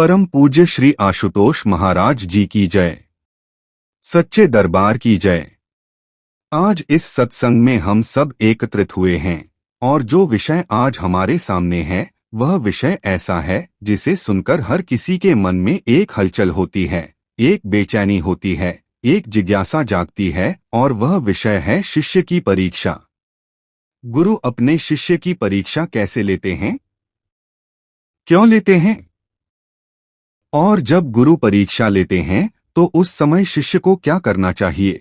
परम पूज्य श्री आशुतोष महाराज जी की जय। सच्चे दरबार की जय। आज इस सत्संग में हम सब एकत्रित हुए हैं और जो विषय आज हमारे सामने है वह विषय ऐसा है जिसे सुनकर हर किसी के मन में एक हलचल होती है, एक बेचैनी होती है, एक जिज्ञासा जागती है और वह विषय है शिष्य की परीक्षा। गुरु अपने शिष्य की परीक्षा कैसे लेते हैं, क्यों लेते हैं? और जब गुरु परीक्षा लेते हैं तो उस समय शिष्य को क्या करना चाहिए?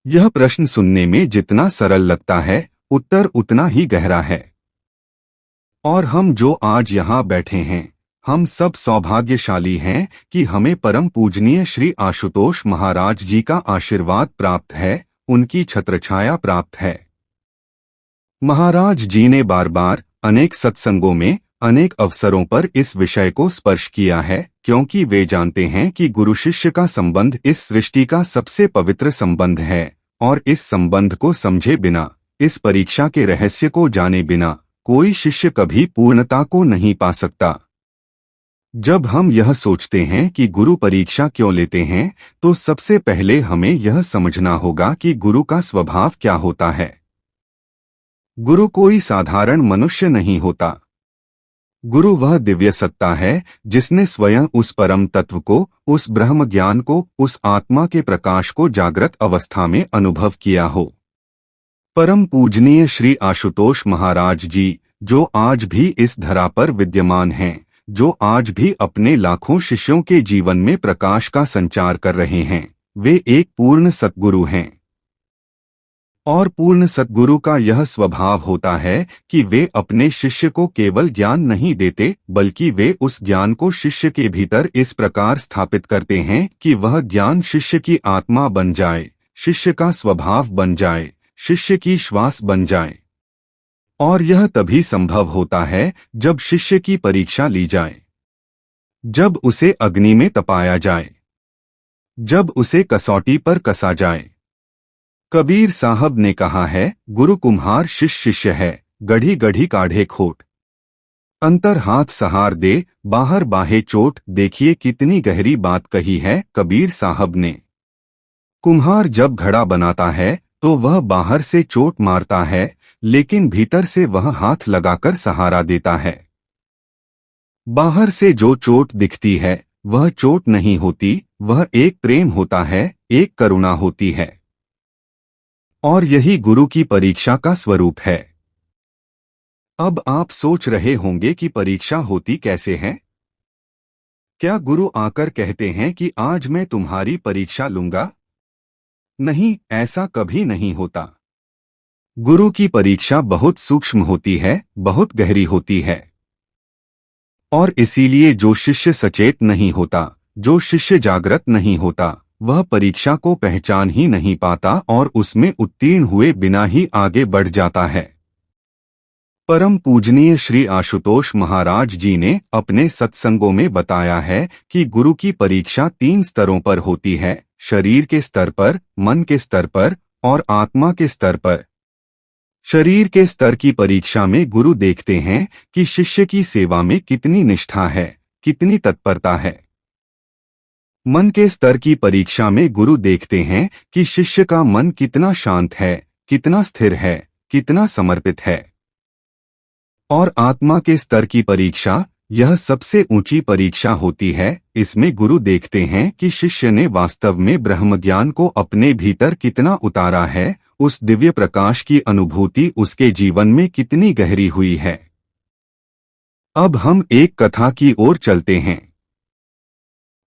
यह प्रश्न सुनने में जितना सरल लगता है उत्तर उतना ही गहरा है। और हम जो आज यहाँ बैठे हैं हम सब सौभाग्यशाली हैं कि हमें परम पूजनीय श्री आशुतोष महाराज जी का आशीर्वाद प्राप्त है, उनकी छत्रछाया प्राप्त है। महाराज जी ने बार बार अनेक सत्संगों में अनेक अवसरों पर इस विषय को स्पर्श किया है, क्योंकि वे जानते हैं कि गुरु शिष्य का संबंध इस सृष्टि का सबसे पवित्र संबंध है और इस संबंध को समझे बिना, इस परीक्षा के रहस्य को जाने बिना कोई शिष्य कभी पूर्णता को नहीं पा सकता। जब हम यह सोचते हैं कि गुरु परीक्षा क्यों लेते हैं तो सबसे पहले हमें यह समझना होगा कि गुरु का स्वभाव क्या होता है। गुरु कोई साधारण मनुष्य नहीं होता। गुरु वह दिव्य सत्ता है जिसने स्वयं उस परम तत्व को, उस ब्रह्म ज्ञान को, उस आत्मा के प्रकाश को जागृत अवस्था में अनुभव किया हो। परम पूजनीय श्री आशुतोष महाराज जी, जो आज भी इस धरा पर विद्यमान हैं, जो आज भी अपने लाखों शिष्यों के जीवन में प्रकाश का संचार कर रहे हैं, वे एक पूर्ण सद्गुरु हैं। और पूर्ण सद्गुरु का यह स्वभाव होता है कि वे अपने शिष्य को केवल ज्ञान नहीं देते, बल्कि वे उस ज्ञान को शिष्य के भीतर इस प्रकार स्थापित करते हैं कि वह ज्ञान शिष्य की आत्मा बन जाए, शिष्य का स्वभाव बन जाए, शिष्य की श्वास बन जाए। और यह तभी संभव होता है जब शिष्य की परीक्षा ली जाए, जब उसे अग्नि में तपाया जाए, जब उसे कसौटी पर कसा जाए। कबीर साहब ने कहा है, गुरु कुम्हार शिष्य शिष्य है, गढ़ी गढ़ी काढ़े खोट। अंतर हाथ सहार दे, बाहर बाहे चोट। देखिए कितनी गहरी बात कही है कबीर साहब ने। कुम्हार जब घड़ा बनाता है तो वह बाहर से चोट मारता है, लेकिन भीतर से वह हाथ लगाकर सहारा देता है। बाहर से जो चोट दिखती है वह चोट नहीं होती, वह एक प्रेम होता है, एक करुणा होती है। और यही गुरु की परीक्षा का स्वरूप है। अब आप सोच रहे होंगे कि परीक्षा होती कैसे है? क्या गुरु आकर कहते हैं कि आज मैं तुम्हारी परीक्षा लूंगा? नहीं, ऐसा कभी नहीं होता। गुरु की परीक्षा बहुत सूक्ष्म होती है, बहुत गहरी होती है। और इसीलिए जो शिष्य सचेत नहीं होता, जो शिष्य जागृत नहीं होता, वह परीक्षा को पहचान ही नहीं पाता और उसमें उत्तीर्ण हुए बिना ही आगे बढ़ जाता है। परम पूजनीय श्री आशुतोष महाराज जी ने अपने सत्संगों में बताया है कि गुरु की परीक्षा 3 स्तरों पर होती है, शरीर के स्तर पर, मन के स्तर पर और आत्मा के स्तर पर। शरीर के स्तर की परीक्षा में गुरु देखते हैं कि शिष्य की सेवा में कितनी निष्ठा है, कितनी तत्परता है। मन के स्तर की परीक्षा में गुरु देखते हैं कि शिष्य का मन कितना शांत है, कितना स्थिर है, कितना समर्पित है। और आत्मा के स्तर की परीक्षा, यह सबसे ऊंची परीक्षा होती है। इसमें गुरु देखते हैं कि शिष्य ने वास्तव में ब्रह्म ज्ञान को अपने भीतर कितना उतारा है, उस दिव्य प्रकाश की अनुभूति उसके जीवन में कितनी गहरी हुई है। अब हम एक कथा की ओर चलते हैं।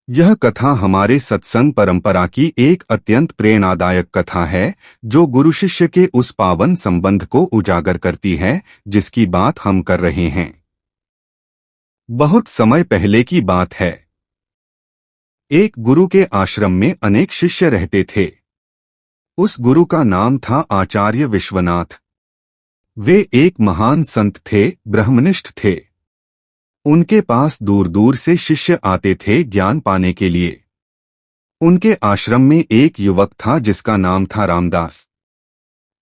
यह कथा हमारे सत्संग परंपरा की एक अत्यंत प्रेरणादायक कथा है, जो गुरु शिष्य के उस पावन संबंध को उजागर करती है जिसकी बात हम कर रहे हैं। बहुत समय पहले की बात है। एक गुरु के आश्रम में अनेक शिष्य रहते थे। उस गुरु का नाम था आचार्य विश्वनाथ। वे एक महान संत थे, ब्रह्मनिष्ठ थे। उनके पास दूर दूर से शिष्य आते थे ज्ञान पाने के लिए। उनके आश्रम में एक युवक था जिसका नाम था रामदास।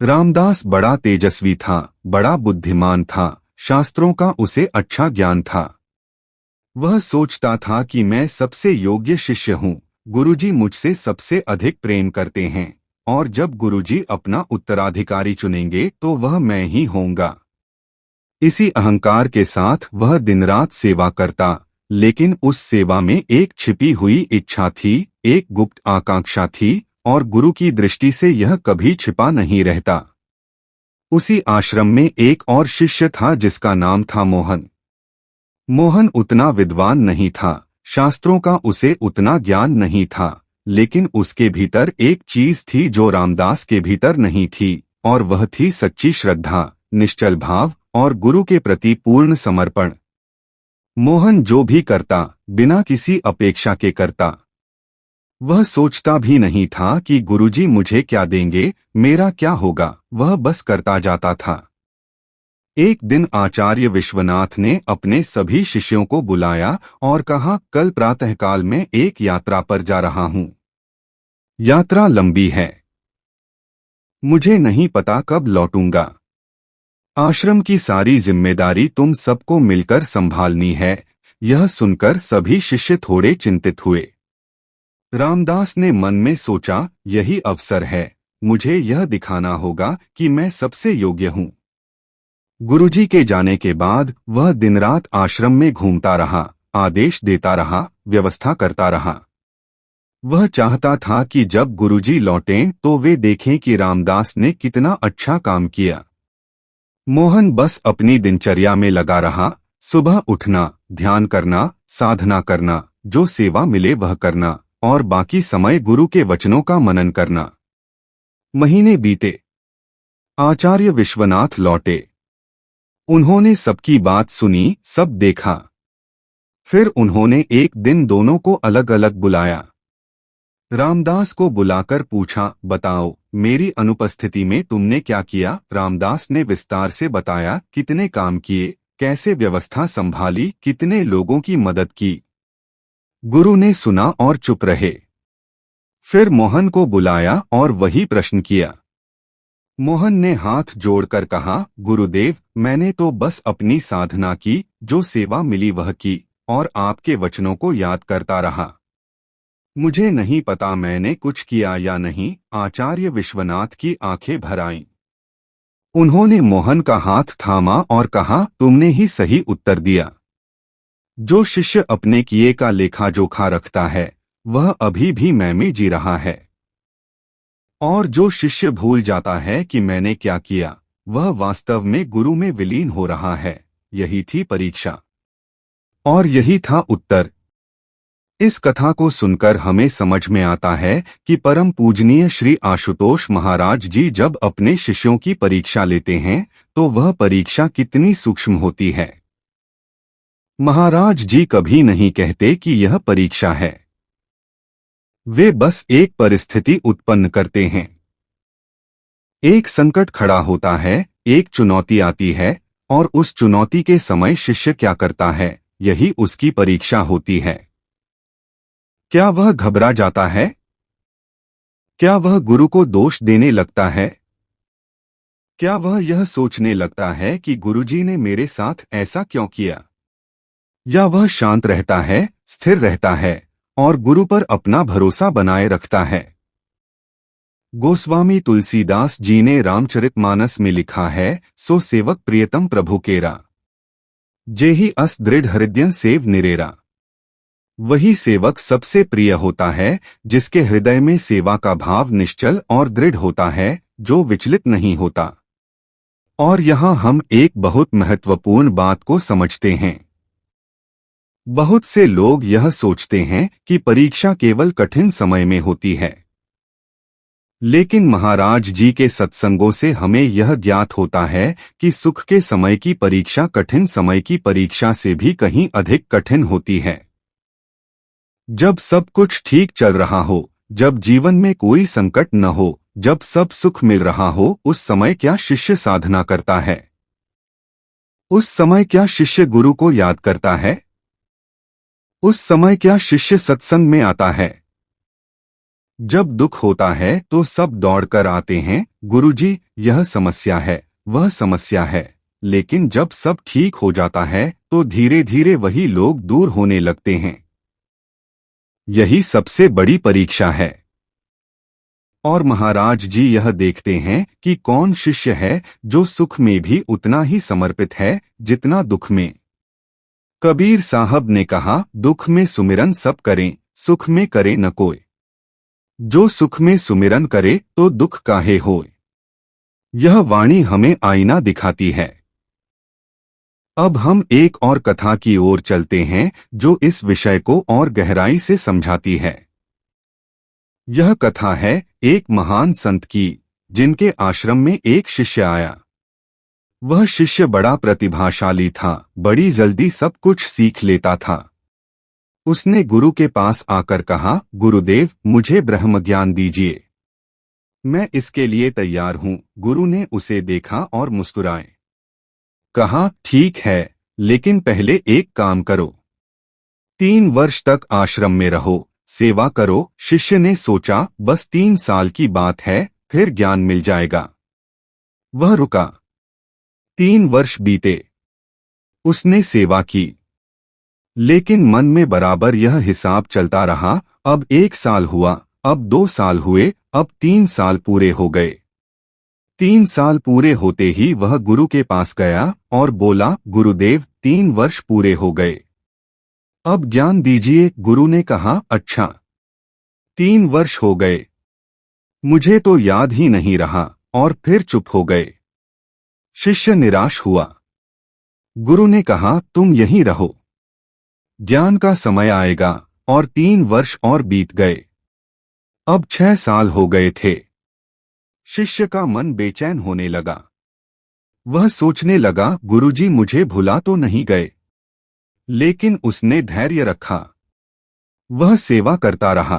रामदास बड़ा तेजस्वी था, बड़ा बुद्धिमान था, शास्त्रों का उसे अच्छा ज्ञान था। वह सोचता था कि मैं सबसे योग्य शिष्य हूँ, गुरुजी मुझसे सबसे अधिक प्रेम करते हैं और जब गुरुजी अपना उत्तराधिकारी चुनेंगे तो वह मैं ही होऊंगा। इसी अहंकार के साथ वह दिन रात सेवा करता, लेकिन उस सेवा में एक छिपी हुई इच्छा थी, एक गुप्त आकांक्षा थी और गुरु की दृष्टि से यह कभी छिपा नहीं रहता। उसी आश्रम में एक और शिष्य था जिसका नाम था मोहन। मोहन उतना विद्वान नहीं था, शास्त्रों का उसे उतना ज्ञान नहीं था, लेकिन उसके भीतर एक चीज थी जो रामदास के भीतर नहीं थी, और वह थी सच्ची श्रद्धा, निश्चल भाव और गुरु के प्रति पूर्ण समर्पण। मोहन जो भी करता बिना किसी अपेक्षा के करता। वह सोचता भी नहीं था कि गुरुजी मुझे क्या देंगे, मेरा क्या होगा, वह बस करता जाता था। एक दिन आचार्य विश्वनाथ ने अपने सभी शिष्यों को बुलाया और कहा, कल प्रातःकाल में एक यात्रा पर जा रहा हूं। यात्रा लंबी है, मुझे नहीं पता कब लौटूंगा। आश्रम की सारी जिम्मेदारी तुम सबको मिलकर संभालनी है। यह सुनकर सभी शिष्य थोड़े चिंतित हुए। रामदास ने मन में सोचा, यही अवसर है, मुझे यह दिखाना होगा कि मैं सबसे योग्य हूँ। गुरुजी के जाने के बाद वह दिन रात आश्रम में घूमता रहा, आदेश देता रहा, व्यवस्था करता रहा। वह चाहता था कि जब गुरुजी लौटें तो वे देखें कि रामदास ने कितना अच्छा काम किया। मोहन बस अपनी दिनचर्या में लगा रहा, सुबह उठना, ध्यान करना, साधना करना, जो सेवा मिले वह करना और बाकी समय गुरु के वचनों का मनन करना। महीने बीते, आचार्य विश्वनाथ लौटे। उन्होंने सबकी बात सुनी, सब देखा। फिर उन्होंने एक दिन दोनों को अलग अलग बुलाया। रामदास को बुलाकर पूछा, बताओ मेरी अनुपस्थिति में तुमने क्या किया। रामदास ने विस्तार से बताया, कितने काम किए, कैसे व्यवस्था संभाली, कितने लोगों की मदद की। गुरु ने सुना और चुप रहे। फिर मोहन को बुलाया और वही प्रश्न किया। मोहन ने हाथ जोड़कर कहा, गुरुदेव, मैंने तो बस अपनी साधना की, जो सेवा मिली वह की और आपके वचनों को याद करता रहा। मुझे नहीं पता मैंने कुछ किया या नहीं। आचार्य विश्वनाथ की आंखें भर आईं। उन्होंने मोहन का हाथ थामा और कहा, तुमने ही सही उत्तर दिया। जो शिष्य अपने किए का लेखा जोखा रखता है वह अभी भी मैं में जी रहा है, और जो शिष्य भूल जाता है कि मैंने क्या किया वह वास्तव में गुरु में विलीन हो रहा है। यही थी परीक्षा और यही था उत्तर। इस कथा को सुनकर हमें समझ में आता है कि परम पूजनीय श्री आशुतोष महाराज जी जब अपने शिष्यों की परीक्षा लेते हैं तो वह परीक्षा कितनी सूक्ष्म होती है। महाराज जी कभी नहीं कहते कि यह परीक्षा है, वे बस एक परिस्थिति उत्पन्न करते हैं। एक संकट खड़ा होता है, एक चुनौती आती है और उस चुनौती के समय शिष्य क्या करता है, यही उसकी परीक्षा होती है। क्या वह घबरा जाता है? क्या वह गुरु को दोष देने लगता है? क्या वह यह सोचने लगता है कि गुरुजी ने मेरे साथ ऐसा क्यों किया? या वह शांत रहता है, स्थिर रहता है और गुरु पर अपना भरोसा बनाए रखता है? गोस्वामी तुलसीदास जी ने रामचरितमानस में लिखा है, सो सेवक प्रियतम प्रभु केरा, जेहि अस दृढ़ हृदय सेव निरेरा। वही सेवक सबसे प्रिय होता है जिसके हृदय में सेवा का भाव निश्चल और दृढ़ होता है, जो विचलित नहीं होता। और यहाँ हम एक बहुत महत्वपूर्ण बात को समझते हैं। बहुत से लोग यह सोचते हैं कि परीक्षा केवल कठिन समय में होती है, लेकिन महाराज जी के सत्संगों से हमें यह ज्ञात होता है कि सुख के समय की परीक्षा कठिन समय की परीक्षा से भी कहीं अधिक कठिन होती है। जब सब कुछ ठीक चल रहा हो, जब जीवन में कोई संकट न हो, जब सब सुख मिल रहा हो, उस समय क्या शिष्य साधना करता है? उस समय क्या शिष्य गुरु को याद करता है? उस समय क्या शिष्य सत्संग में आता है? जब दुख होता है तो सब दौड़कर आते हैं, गुरुजी यह समस्या है, वह समस्या है, लेकिन जब सब ठीक हो जाता है तो धीरे धीरे वही लोग दूर होने लगते हैं। यही सबसे बड़ी परीक्षा है। और महाराज जी यह देखते हैं कि कौन शिष्य है जो सुख में भी उतना ही समर्पित है जितना दुख में। कबीर साहब ने कहा, दुख में सुमिरन सब करें, सुख में करे न कोई। जो सुख में सुमिरन करे तो दुख काहे होए। यह वाणी हमें आईना दिखाती है। अब हम एक और कथा की ओर चलते हैं जो इस विषय को और गहराई से समझाती है। यह कथा है एक महान संत की, जिनके आश्रम में एक शिष्य आया। वह शिष्य बड़ा प्रतिभाशाली था, बड़ी जल्दी सब कुछ सीख लेता था। उसने गुरु के पास आकर कहा, गुरुदेव मुझे ब्रह्म ज्ञान दीजिए, मैं इसके लिए तैयार हूँ। गुरु ने उसे देखा और मुस्कुराए कहा, ठीक है, लेकिन पहले एक काम करो, 3 वर्ष तक आश्रम में रहो, सेवा करो। शिष्य ने सोचा, बस 3 साल की बात है, फिर ज्ञान मिल जाएगा। वह रुका। 3 वर्ष बीते, उसने सेवा की, लेकिन मन में बराबर यह हिसाब चलता रहा। अब 1 साल हुआ, अब 2 साल हुए, अब 3 साल पूरे हो गए। 3 साल पूरे होते ही वह गुरु के पास गया और बोला, गुरुदेव 3 वर्ष पूरे हो गए, अब ज्ञान दीजिए। गुरु ने कहा, अच्छा, 3 वर्ष हो गए, मुझे तो याद ही नहीं रहा, और फिर चुप हो गए। शिष्य निराश हुआ। गुरु ने कहा, तुम यहीं रहो, ज्ञान का समय आएगा। और 3 वर्ष और बीत गए, अब 6 साल हो गए थे। शिष्य का मन बेचैन होने लगा। वह सोचने लगा, गुरुजी मुझे भुला तो नहीं गए। लेकिन उसने धैर्य रखा, वह सेवा करता रहा।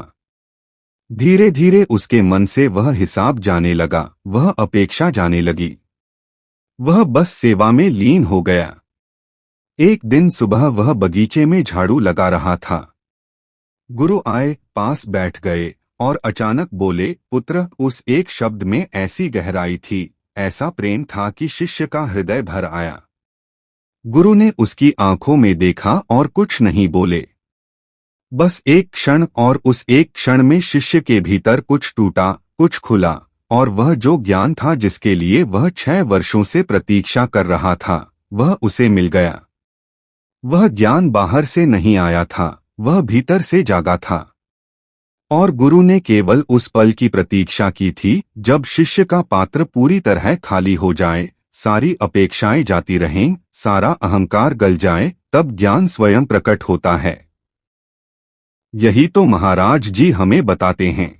धीरे धीरे उसके मन से वह हिसाब जाने लगा, वह अपेक्षा जाने लगी। वह बस सेवा में लीन हो गया। एक दिन सुबह वह बगीचे में झाड़ू लगा रहा था। गुरु आए, पास बैठ गए और अचानक बोले, पुत्र। उस एक शब्द में ऐसी गहराई थी, ऐसा प्रेम था कि शिष्य का हृदय भर आया। गुरु ने उसकी आंखों में देखा और कुछ नहीं बोले। बस एक क्षण, और उस एक क्षण में शिष्य के भीतर कुछ टूटा, कुछ खुला, और वह जो ज्ञान था जिसके लिए वह 6 वर्षों से प्रतीक्षा कर रहा था, वह उसे मिल गया। वह ज्ञान बाहर से नहीं आया था, वह भीतर से जागा था। और गुरु ने केवल उस पल की प्रतीक्षा की थी जब शिष्य का पात्र पूरी तरह खाली हो जाए, सारी अपेक्षाएं जाती रहें, सारा अहंकार गल जाए, तब ज्ञान स्वयं प्रकट होता है। यही तो महाराज जी हमें बताते हैं।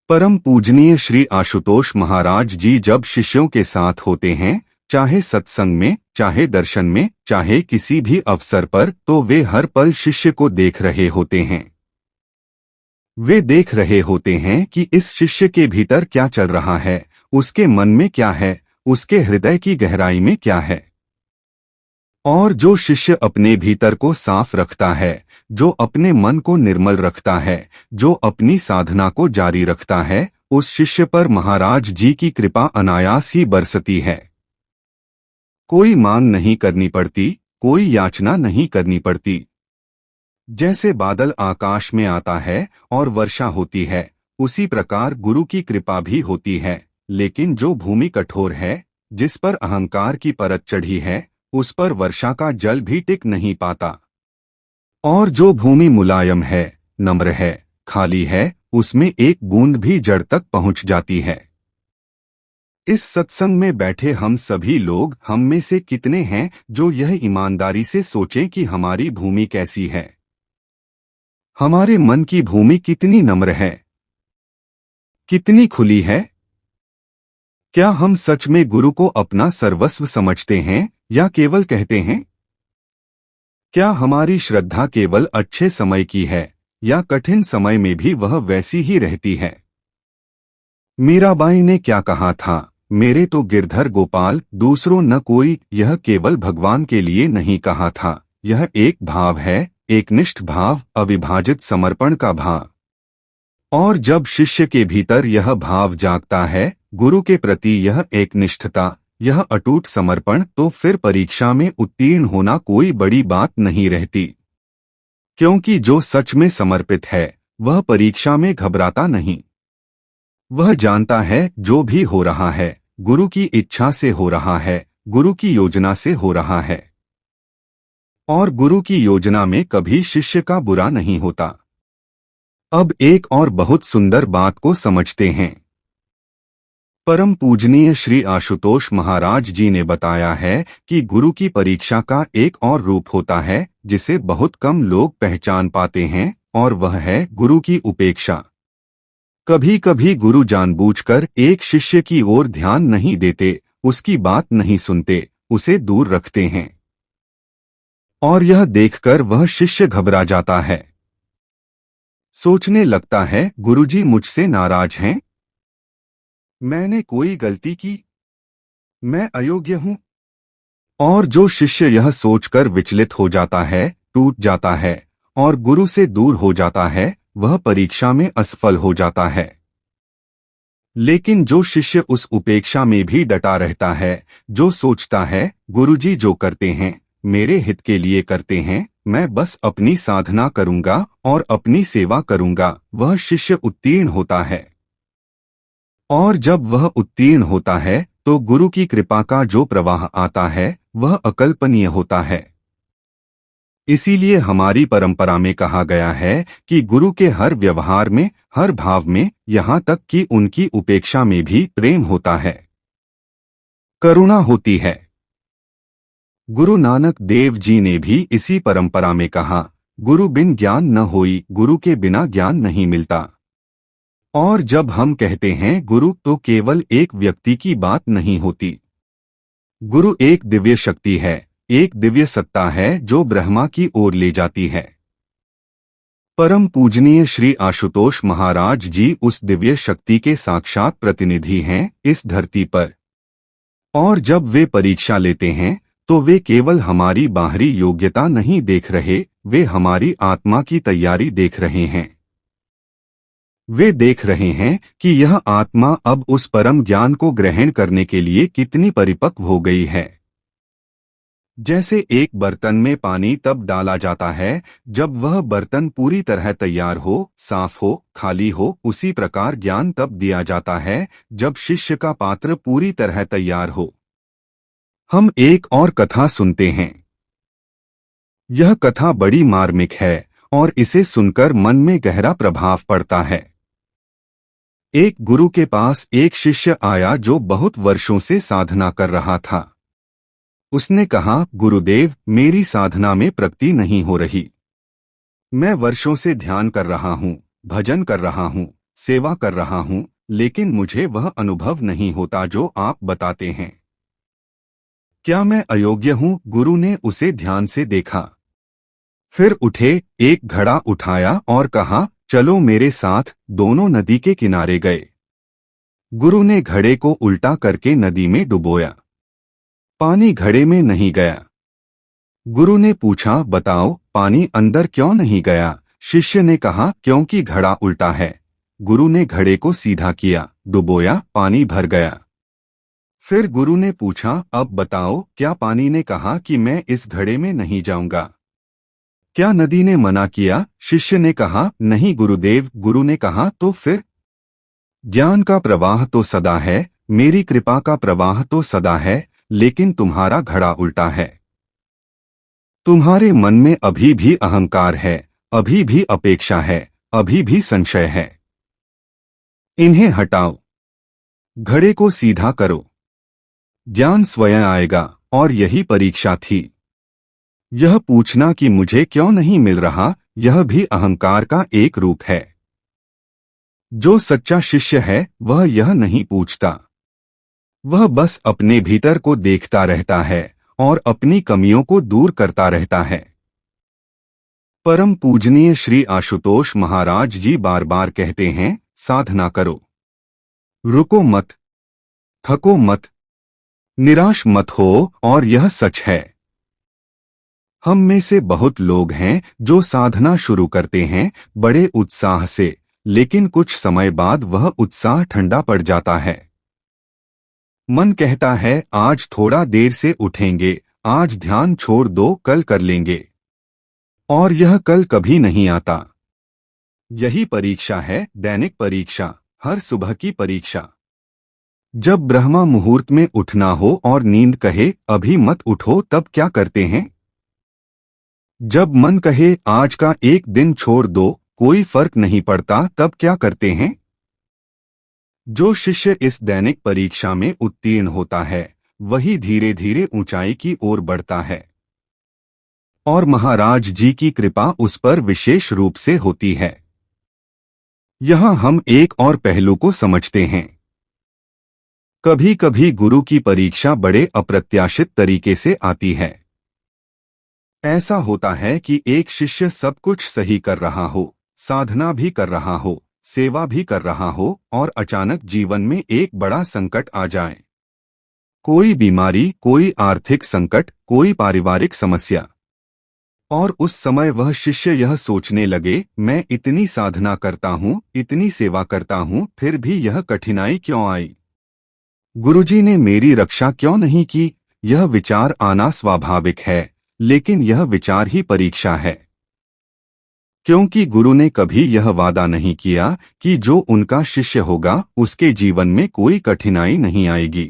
परम पूजनीय श्री आशुतोष महाराज जी जब शिष्यों के साथ होते हैं, चाहे सत्संग में, चाहे दर्शन में, चाहे किसी भी अवसर पर, तो वे हर पल शिष्य को देख रहे होते हैं। वे देख रहे होते हैं कि इस शिष्य के भीतर क्या चल रहा है, उसके मन में क्या है, उसके हृदय की गहराई में क्या है। और जो शिष्य अपने भीतर को साफ रखता है, जो अपने मन को निर्मल रखता है, जो अपनी साधना को जारी रखता है, उस शिष्य पर महाराज जी की कृपा अनायास ही बरसती है। कोई मांग नहीं करनी पड़ती, कोई याचना नहीं करनी पड़ती। जैसे बादल आकाश में आता है और वर्षा होती है, उसी प्रकार गुरु की कृपा भी होती है। लेकिन जो भूमि कठोर है, जिस पर अहंकार की परत चढ़ी है, उस पर वर्षा का जल भी टिक नहीं पाता। और जो भूमि मुलायम है, नम्र है, खाली है, उसमें एक बूंद भी जड़ तक पहुंच जाती है। इस सत्संग में बैठे हम सभी लोग, हम में से कितने हैं जो यह ईमानदारी से सोचें कि हमारी भूमि कैसी है? हमारे मन की भूमि कितनी नम्र है, कितनी खुली है? क्या हम सच में गुरु को अपना सर्वस्व समझते हैं या केवल कहते हैं? क्या हमारी श्रद्धा केवल अच्छे समय की है या कठिन समय में भी वह वैसी ही रहती है? मीराबाई ने क्या कहा था, मेरे तो गिरधर गोपाल दूसरों न कोई, यह केवल भगवान के लिए नहीं कहा था। यह एक भाव है, एकनिष्ठ भाव, अविभाजित समर्पण का भाव। और जब शिष्य के भीतर यह भाव जागता है, गुरु के प्रति यह एकनिष्ठता, यह अटूट समर्पण, तो फिर परीक्षा में उत्तीर्ण होना कोई बड़ी बात नहीं रहती, क्योंकि जो सच में समर्पित है वह परीक्षा में घबराता नहीं। वह जानता है जो भी हो रहा है गुरु की इच्छा से हो रहा है, गुरु की योजना से हो रहा है, और गुरु की योजना में कभी शिष्य का बुरा नहीं होता। अब एक और बहुत सुंदर बात को समझते हैं। परम पूजनीय श्री आशुतोष महाराज जी ने बताया है कि गुरु की परीक्षा का एक और रूप होता है जिसे बहुत कम लोग पहचान पाते हैं, और वह है गुरु की उपेक्षा। कभी कभी गुरु जानबूझकर एक शिष्य की ओर ध्यान नहीं देते, उसकी बात नहीं सुनते, उसे दूर रखते हैं, और यह देखकर वह शिष्य घबरा जाता है। सोचने लगता है गुरुजी मुझसे नाराज हैं, मैंने कोई गलती की, मैं अयोग्य हूं। और जो शिष्य यह सोचकर विचलित हो जाता है, टूट जाता है और गुरु से दूर हो जाता है, वह परीक्षा में असफल हो जाता है। लेकिन जो शिष्य उस उपेक्षा में भी डटा रहता है, जो सोचता है गुरुजी जो करते हैं मेरे हित के लिए करते हैं, मैं बस अपनी साधना करूंगा और अपनी सेवा करूंगा, वह शिष्य उत्तीर्ण होता है। और जब वह उत्तीर्ण होता है तो गुरु की कृपा का जो प्रवाह आता है वह अकल्पनीय होता है। इसीलिए हमारी परंपरा में कहा गया है कि गुरु के हर व्यवहार में, हर भाव में, यहाँ तक कि उनकी उपेक्षा में भी प्रेम होता है, करुणा होती है। गुरु नानक देव जी ने भी इसी परंपरा में कहा, गुरु बिन ज्ञान न होई, गुरु के बिना ज्ञान नहीं मिलता। और जब हम कहते हैं गुरु, तो केवल एक व्यक्ति की बात नहीं होती। गुरु एक दिव्य शक्ति है, एक दिव्य सत्ता है जो ब्रह्मा की ओर ले जाती है। परम पूजनीय श्री आशुतोष महाराज जी उस दिव्य शक्ति के साक्षात प्रतिनिधि हैं इस धरती पर। और जब वे परीक्षा लेते हैं तो वे केवल हमारी बाहरी योग्यता नहीं देख रहे, वे हमारी आत्मा की तैयारी देख रहे हैं। वे देख रहे हैं कि यह आत्मा अब उस परम ज्ञान को ग्रहण करने के लिए कितनी परिपक्व हो गई है। जैसे एक बर्तन में पानी तब डाला जाता है जब वह बर्तन पूरी तरह तैयार हो, साफ हो, खाली हो, उसी प्रकार ज्ञान तब दिया जाता है जब शिष्य का पात्र पूरी तरह तैयार हो। हम एक और कथा सुनते हैं। यह कथा बड़ी मार्मिक है और इसे सुनकर मन में गहरा प्रभाव पड़ता है। एक गुरु के पास एक शिष्य आया जो बहुत वर्षों से साधना कर रहा था। उसने कहा, गुरुदेव, मेरी साधना में प्रगति नहीं हो रही। मैं वर्षों से ध्यान कर रहा हूँ, भजन कर रहा हूँ, सेवा कर रहा हूँ, लेकिन मुझे वह अनुभव नहीं होता जो आप बताते हैं। क्या मैं अयोग्य हूँ? गुरु ने उसे ध्यान से देखा, फिर उठे, एक घड़ा उठाया और कहा, चलो मेरे साथ। दोनों नदी के किनारे गए। गुरु ने घड़े को उल्टा करके नदी में डुबोया। पानी घड़े में नहीं गया। गुरु ने पूछा, बताओ पानी अंदर क्यों नहीं गया? शिष्य ने कहा, क्योंकि घड़ा उल्टा है। गुरु ने घड़े को सीधा किया, डुबोया, पानी भर गया। फिर गुरु ने पूछा, अब बताओ क्या? पानी ने कहा कि मैं इस घड़े में नहीं जाऊंगा। क्या नदी ने मना किया? शिष्य ने कहा, नहीं गुरुदेव। गुरु ने कहा, तो फिर? ज्ञान का प्रवाह तो सदा है, मेरी कृपा का प्रवाह तो सदा है, लेकिन तुम्हारा घड़ा उल्टा है। तुम्हारे मन में अभी भी अहंकार है, अभी भी अपेक्षा है, अभी भी संशय है। इन्हें हटाओ, घड़े को सीधा करो, ज्ञान स्वयं आएगा। और यही परीक्षा थी। यह पूछना कि मुझे क्यों नहीं मिल रहा, यह भी अहंकार का एक रूप है। जो सच्चा शिष्य है वह यह नहीं पूछता, वह बस अपने भीतर को देखता रहता है और अपनी कमियों को दूर करता रहता है। परम पूजनीय श्री आशुतोष महाराज जी बार बार कहते हैं, साधना करो, रुको मत, थको मत, निराश मत हो। और यह सच है। हम में से बहुत लोग हैं जो साधना शुरू करते हैं बड़े उत्साह से, लेकिन कुछ समय बाद वह उत्साह ठंडा पड़ जाता है। मन कहता है आज थोड़ा देर से उठेंगे, आज ध्यान छोड़ दो, कल कर लेंगे। और यह कल कभी नहीं आता। यही परीक्षा है, दैनिक परीक्षा, हर सुबह की परीक्षा। जब ब्रह्मा मुहूर्त में उठना हो और नींद कहे अभी मत उठो, तब क्या करते हैं? जब मन कहे आज का एक दिन छोड़ दो, कोई फर्क नहीं पड़ता, तब क्या करते हैं? जो शिष्य इस दैनिक परीक्षा में उत्तीर्ण होता है वही धीरे धीरे ऊंचाई की ओर बढ़ता है। और महाराज जी की कृपा उस पर विशेष रूप से होती है। यहाँ हम एक और पहलू को समझते हैं। कभी कभी गुरु की परीक्षा बड़े अप्रत्याशित तरीके से आती है। ऐसा होता है कि एक शिष्य सब कुछ सही कर रहा हो, साधना भी कर रहा हो, सेवा भी कर रहा हो, और अचानक जीवन में एक बड़ा संकट आ जाए। कोई बीमारी, कोई आर्थिक संकट, कोई पारिवारिक समस्या। और उस समय वह शिष्य यह सोचने लगे, मैं इतनी साधना करता हूँ, इतनी सेवा करता हूँ, फिर भी यह कठिनाई क्यों आई? गुरुजी ने मेरी रक्षा क्यों नहीं की? यह विचार आना स्वाभाविक है, लेकिन यह विचार ही परीक्षा है। क्योंकि गुरु ने कभी यह वादा नहीं किया कि जो उनका शिष्य होगा उसके जीवन में कोई कठिनाई नहीं आएगी।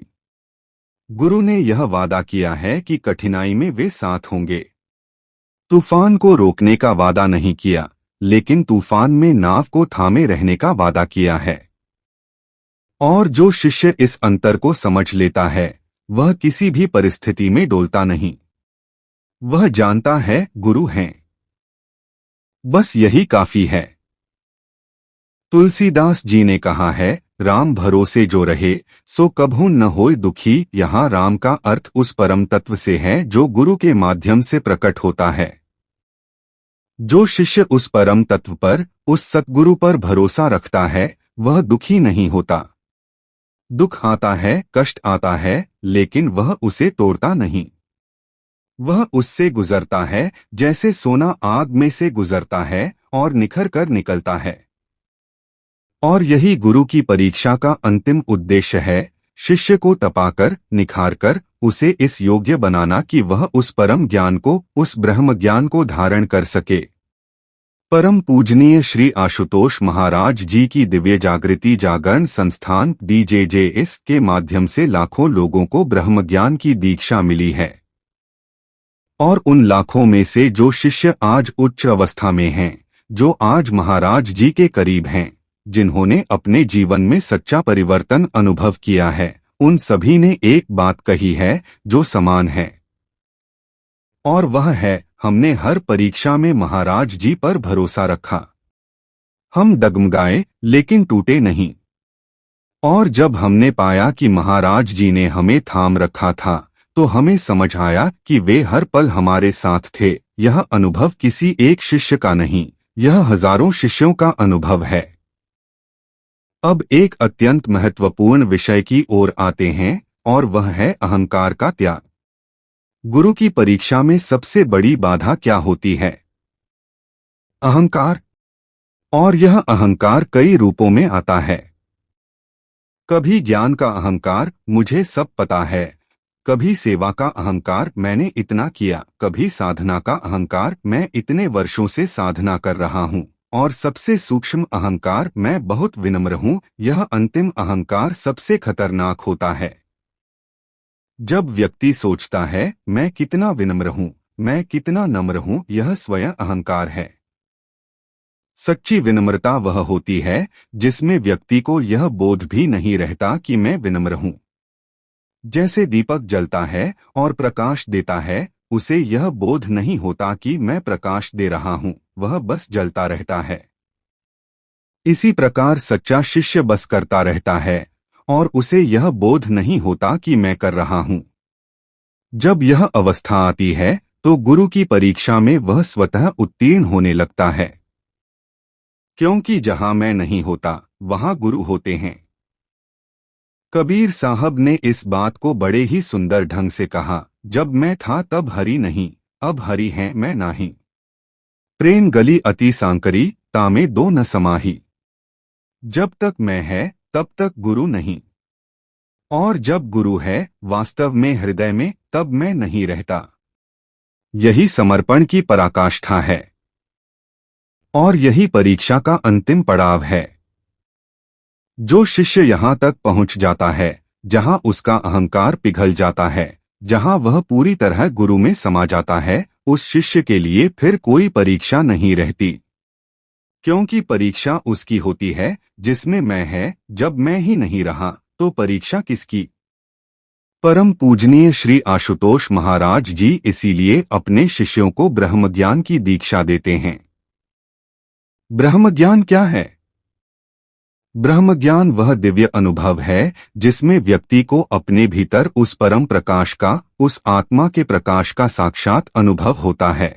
गुरु ने यह वादा किया है कि कठिनाई में वे साथ होंगे। तूफान को रोकने का वादा नहीं किया, लेकिन तूफान में नाव को थामे रहने का वादा किया है। और जो शिष्य इस अंतर को समझ लेता है वह किसी भी परिस्थिति में डोलता नहीं। वह जानता है गुरु हैं, बस यही काफी है। तुलसीदास जी ने कहा है, राम भरोसे जो रहे सो कभू न होय दुखी। यहाँ राम का अर्थ उस परम तत्व से है जो गुरु के माध्यम से प्रकट होता है। जो शिष्य उस परम तत्व पर, उस सतगुरु पर भरोसा रखता है वह दुखी नहीं होता। दुख आता है, कष्ट आता है, लेकिन वह उसे तोड़ता नहीं। वह उससे गुजरता है जैसे सोना आग में से गुजरता है और निखर कर निकलता है। और यही गुरु की परीक्षा का अंतिम उद्देश्य है, शिष्य को तपाकर, निखारकर उसे इस योग्य बनाना कि वह उस परम ज्ञान को, उस ब्रह्म ज्ञान को धारण कर सके। परम पूजनीय श्री आशुतोष महाराज जी की दिव्य जागृति जागरण संस्थान DJJS के माध्यम से लाखों लोगों को ब्रह्म ज्ञान की दीक्षा मिली है। और उन लाखों में से जो शिष्य आज उच्च अवस्था में हैं, जो आज महाराज जी के करीब हैं, जिन्होंने अपने जीवन में सच्चा परिवर्तन अनुभव किया है, उन सभी ने एक बात कही है जो समान है। और वह है, हमने हर परीक्षा में महाराज जी पर भरोसा रखा। हम डगमगाए लेकिन टूटे नहीं। और जब हमने पाया कि महाराज जी ने हमें थाम रखा था तो हमें समझ आया कि वे हर पल हमारे साथ थे। यह अनुभव किसी एक शिष्य का नहीं, यह हजारों शिष्यों का अनुभव है। अब एक अत्यंत महत्वपूर्ण विषय की ओर आते हैं और वह है अहंकार का त्याग। गुरु की परीक्षा में सबसे बड़ी बाधा क्या होती है? अहंकार। और यह अहंकार कई रूपों में आता है। कभी ज्ञान का अहंकार, मुझे सब पता है। कभी सेवा का अहंकार, मैंने इतना किया। कभी साधना का अहंकार, मैं इतने वर्षों से साधना कर रहा हूँ। और सबसे सूक्ष्म अहंकार, मैं बहुत विनम्र हूँ। यह अंतिम अहंकार सबसे खतरनाक होता है। जब व्यक्ति सोचता है मैं कितना विनम्र हूँ, मैं कितना नम्र हूँ, यह स्वयं अहंकार है। सच्ची विनम्रता वह होती है जिसमें व्यक्ति को यह बोध भी नहीं रहता कि मैं विनम्र हूँ। जैसे दीपक जलता है और प्रकाश देता है, उसे यह बोध नहीं होता कि मैं प्रकाश दे रहा हूँ, वह बस जलता रहता है। इसी प्रकार सच्चा शिष्य बस करता रहता है और उसे यह बोध नहीं होता कि मैं कर रहा हूँ। जब यह अवस्था आती है तो गुरु की परीक्षा में वह स्वतः उत्तीर्ण होने लगता है। क्योंकि जहां मैं नहीं होता वहां गुरु होते हैं। कबीर साहब ने इस बात को बड़े ही सुंदर ढंग से कहा, जब मैं था तब हरि नहीं, अब हरि है मैं नाही। प्रेम गली अति सांकरी, तामे दो न समाही। जब तक मैं है तब तक गुरु नहीं। और जब गुरु है वास्तव में हृदय में, तब मैं नहीं रहता। यही समर्पण की पराकाष्ठा है और यही परीक्षा का अंतिम पड़ाव है। जो शिष्य यहाँ तक पहुँच जाता है, जहाँ उसका अहंकार पिघल जाता है, जहाँ वह पूरी तरह गुरु में समा जाता है, उस शिष्य के लिए फिर कोई परीक्षा नहीं रहती, क्योंकि परीक्षा उसकी होती है जिसमें मैं है। जब मैं ही नहीं रहा तो परीक्षा किसकी। परम पूजनीय श्री आशुतोष महाराज जी इसीलिए अपने शिष्यों को ब्रह्मज्ञान की दीक्षा देते हैं। ब्रह्मज्ञान क्या है? ब्रह्मज्ञान वह दिव्य अनुभव है जिसमें व्यक्ति को अपने भीतर उस परम प्रकाश का, उस आत्मा के प्रकाश का साक्षात अनुभव होता है।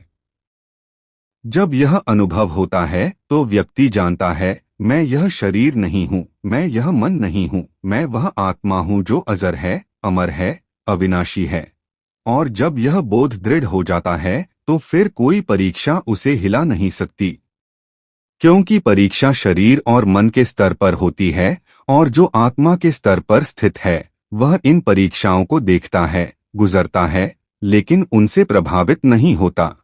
जब यह अनुभव होता है तो व्यक्ति जानता है, मैं यह शरीर नहीं हूँ, मैं यह मन नहीं हूँ, मैं वह आत्मा हूँ जो अजर है, अमर है, अविनाशी है। और जब यह बोध दृढ़ हो जाता है तो फिर कोई परीक्षा उसे हिला नहीं सकती, क्योंकि परीक्षा शरीर और मन के स्तर पर होती है, और जो आत्मा के स्तर पर स्थित है वह इन परीक्षाओं को देखता है, गुजरता है, लेकिन उनसे प्रभावित नहीं होता।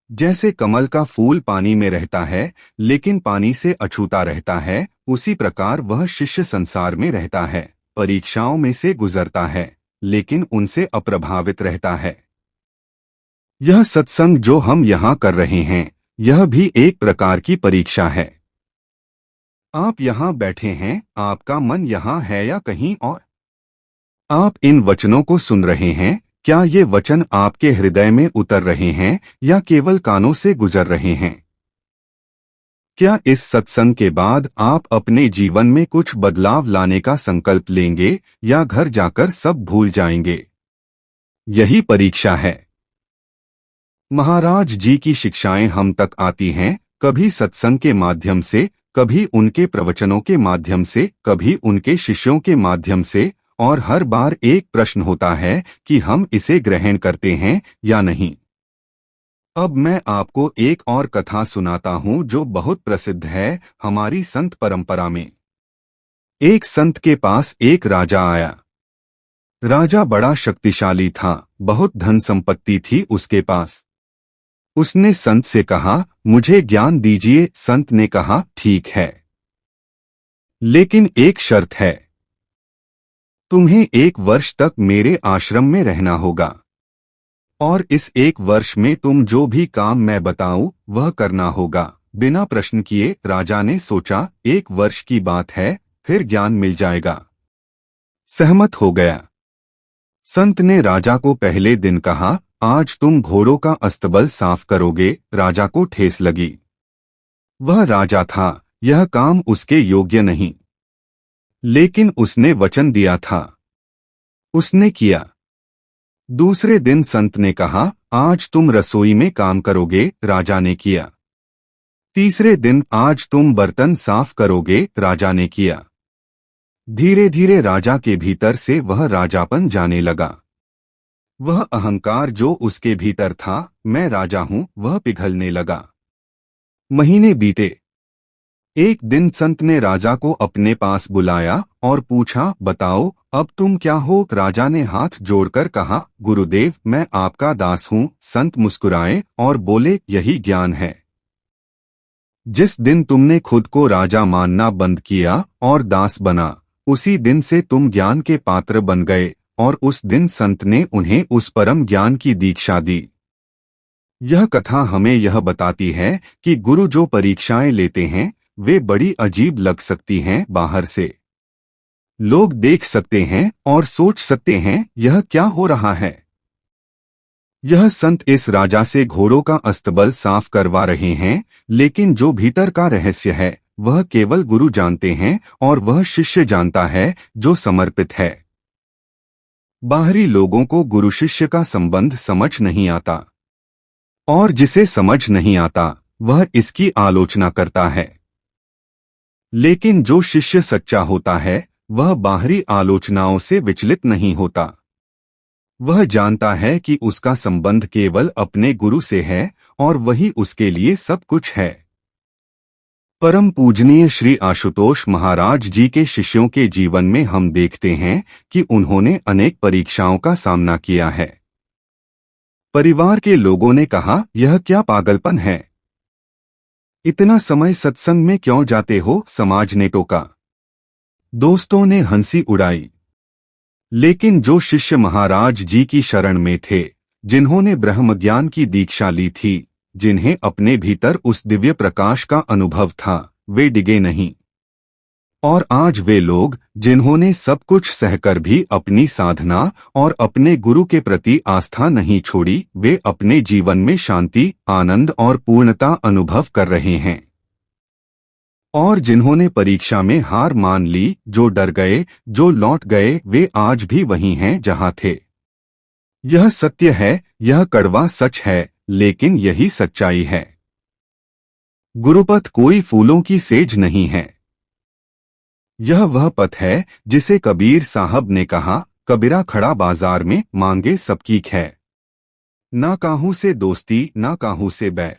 जैसे कमल का फूल पानी में रहता है लेकिन पानी से अछूता रहता है, उसी प्रकार वह शिष्य संसार में रहता है, परीक्षाओं में से गुजरता है, लेकिन उनसे अप्रभावित रहता है। यह सत्संग जो हम यहाँ कर रहे हैं, यह भी एक प्रकार की परीक्षा है। आप यहाँ बैठे हैं, आपका मन यहाँ है या कहीं और? आप इन वचनों को सुन रहे हैं, क्या ये वचन आपके हृदय में उतर रहे हैं या केवल कानों से गुजर रहे हैं? क्या इस सत्संग के बाद आप अपने जीवन में कुछ बदलाव लाने का संकल्प लेंगे या घर जाकर सब भूल जाएंगे? यही परीक्षा है। महाराज जी की शिक्षाएं हम तक आती हैं, कभी सत्संग के माध्यम से, कभी उनके प्रवचनों के माध्यम से, कभी उनके शिष्यों के माध्यम से, और हर बार एक प्रश्न होता है कि हम इसे ग्रहण करते हैं या नहीं। अब मैं आपको एक और कथा सुनाता हूं जो बहुत प्रसिद्ध है हमारी संत परंपरा में। एक संत के पास एक राजा आया। राजा बड़ा शक्तिशाली था, बहुत धन संपत्ति थी उसके पास। उसने संत से कहा, मुझे ज्ञान दीजिए। संत ने कहा, ठीक है, लेकिन एक शर्त है, तुम्हें 1 वर्ष तक मेरे आश्रम में रहना होगा, और इस 1 वर्ष में तुम जो भी काम मैं बताऊं वह करना होगा, बिना प्रश्न किए। राजा ने सोचा 1 वर्ष की बात है, फिर ज्ञान मिल जाएगा। सहमत हो गया। संत ने राजा को पहले दिन कहा, आज तुम घोड़ों का अस्तबल साफ करोगे। राजा को ठेस लगी। वह राजा था, यह काम उसके योग्य नहीं, लेकिन उसने वचन दिया था, उसने किया। दूसरे दिन संत ने कहा, आज तुम रसोई में काम करोगे। राजा ने किया। तीसरे दिन, आज तुम बर्तन साफ करोगे। राजा ने किया। धीरे धीरे राजा के भीतर से वह राजापन जाने लगा। वह अहंकार जो उसके भीतर था, मैं राजा हूं, वह पिघलने लगा। महीने बीते। एक दिन संत ने राजा को अपने पास बुलाया और पूछा, बताओ अब तुम क्या हो? राजा ने हाथ जोड़कर कहा, गुरुदेव, मैं आपका दास हूं। संत मुस्कुराए और बोले, यही ज्ञान है। जिस दिन तुमने खुद को राजा मानना बंद किया और दास बना, उसी दिन से तुम ज्ञान के पात्र बन गए, और उस दिन संत ने उन्हें उस परम ज्ञान की दीक्षा दी। यह कथा हमें यह बताती है कि गुरु जो परीक्षाएं लेते हैं वे बड़ी अजीब लग सकती हैं। बाहर से लोग देख सकते हैं और सोच सकते हैं, यह क्या हो रहा है। यह संत इस राजा से घोड़ों का अस्तबल साफ करवा रहे हैं, लेकिन जो भीतर का रहस्य है वह केवल गुरु जानते हैं, और वह शिष्य जानता है जो समर्पित है। बाहरी लोगों को गुरु शिष्य का संबंध समझ नहीं आता, और जिसे समझ नहीं आता वह इसकी आलोचना करता है। लेकिन जो शिष्य सच्चा होता है वह बाहरी आलोचनाओं से विचलित नहीं होता। वह जानता है कि उसका संबंध केवल अपने गुरु से है और वही उसके लिए सब कुछ है। परम पूजनीय श्री आशुतोष महाराज जी के शिष्यों के जीवन में हम देखते हैं कि उन्होंने अनेक परीक्षाओं का सामना किया है। परिवार के लोगों ने कहा, यह क्या पागलपन है, इतना समय सत्संग में क्यों जाते हो, समाज ने टोका। दोस्तों ने हंसी उड़ाई। लेकिन जो शिष्य महाराज जी की शरण में थे, जिन्होंने ब्रह्मज्ञान की दीक्षा ली थी, जिन्हें अपने भीतर उस दिव्य प्रकाश का अनुभव था, वे डिगे नहीं। और आज वे लोग, जिन्होंने सब कुछ सहकर भी अपनी साधना और अपने गुरु के प्रति आस्था नहीं छोड़ी, वे अपने जीवन में शांति, आनंद और पूर्णता अनुभव कर रहे हैं। और जिन्होंने परीक्षा में हार मान ली, जो डर गए, जो लौट गए, वे आज भी वही हैं जहां थे। यह सत्य है, यह कड़वा सच है, लेकिन यही सच्चाई है। गुरुपथ कोई फूलों की सेज नहीं है। यह वह पथ है जिसे कबीर साहब ने कहा, कबीरा खड़ा बाजार में, मांगे सबकी खै। ना काहू से दोस्ती, ना काहू से बै।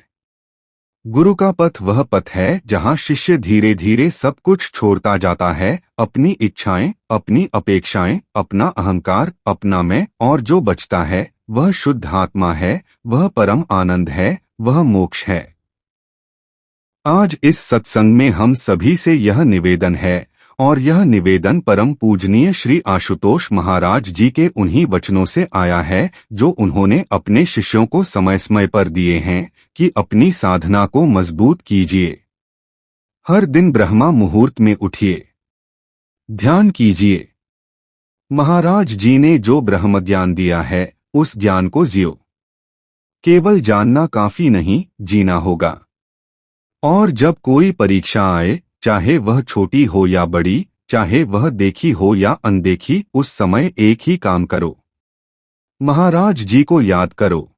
गुरु का पथ वह पथ है जहां शिष्य धीरे धीरे सब कुछ छोड़ता जाता है, अपनी इच्छाएं, अपनी अपेक्षाएं, अपना अहंकार, अपना मैं, और जो बचता है वह शुद्ध आत्मा है, वह परम आनंद है, वह मोक्ष है। आज इस सत्संग में हम सभी से यह निवेदन है, और यह निवेदन परम पूजनीय श्री आशुतोष महाराज जी के उन्हीं वचनों से आया है जो उन्होंने अपने शिष्यों को समय समय पर दिए हैं कि अपनी साधना को मजबूत कीजिए। हर दिन ब्रह्मा मुहूर्त में उठिए, ध्यान कीजिए। महाराज जी ने जो ब्रह्म ज्ञान दिया है, उस ज्ञान को जियो। केवल जानना काफी नहीं, जीना होगा। और जब कोई परीक्षा आए, चाहे वह छोटी हो या बड़ी, चाहे वह देखी हो या अनदेखी, उस समय एक ही काम करो, महाराज जी को याद करो,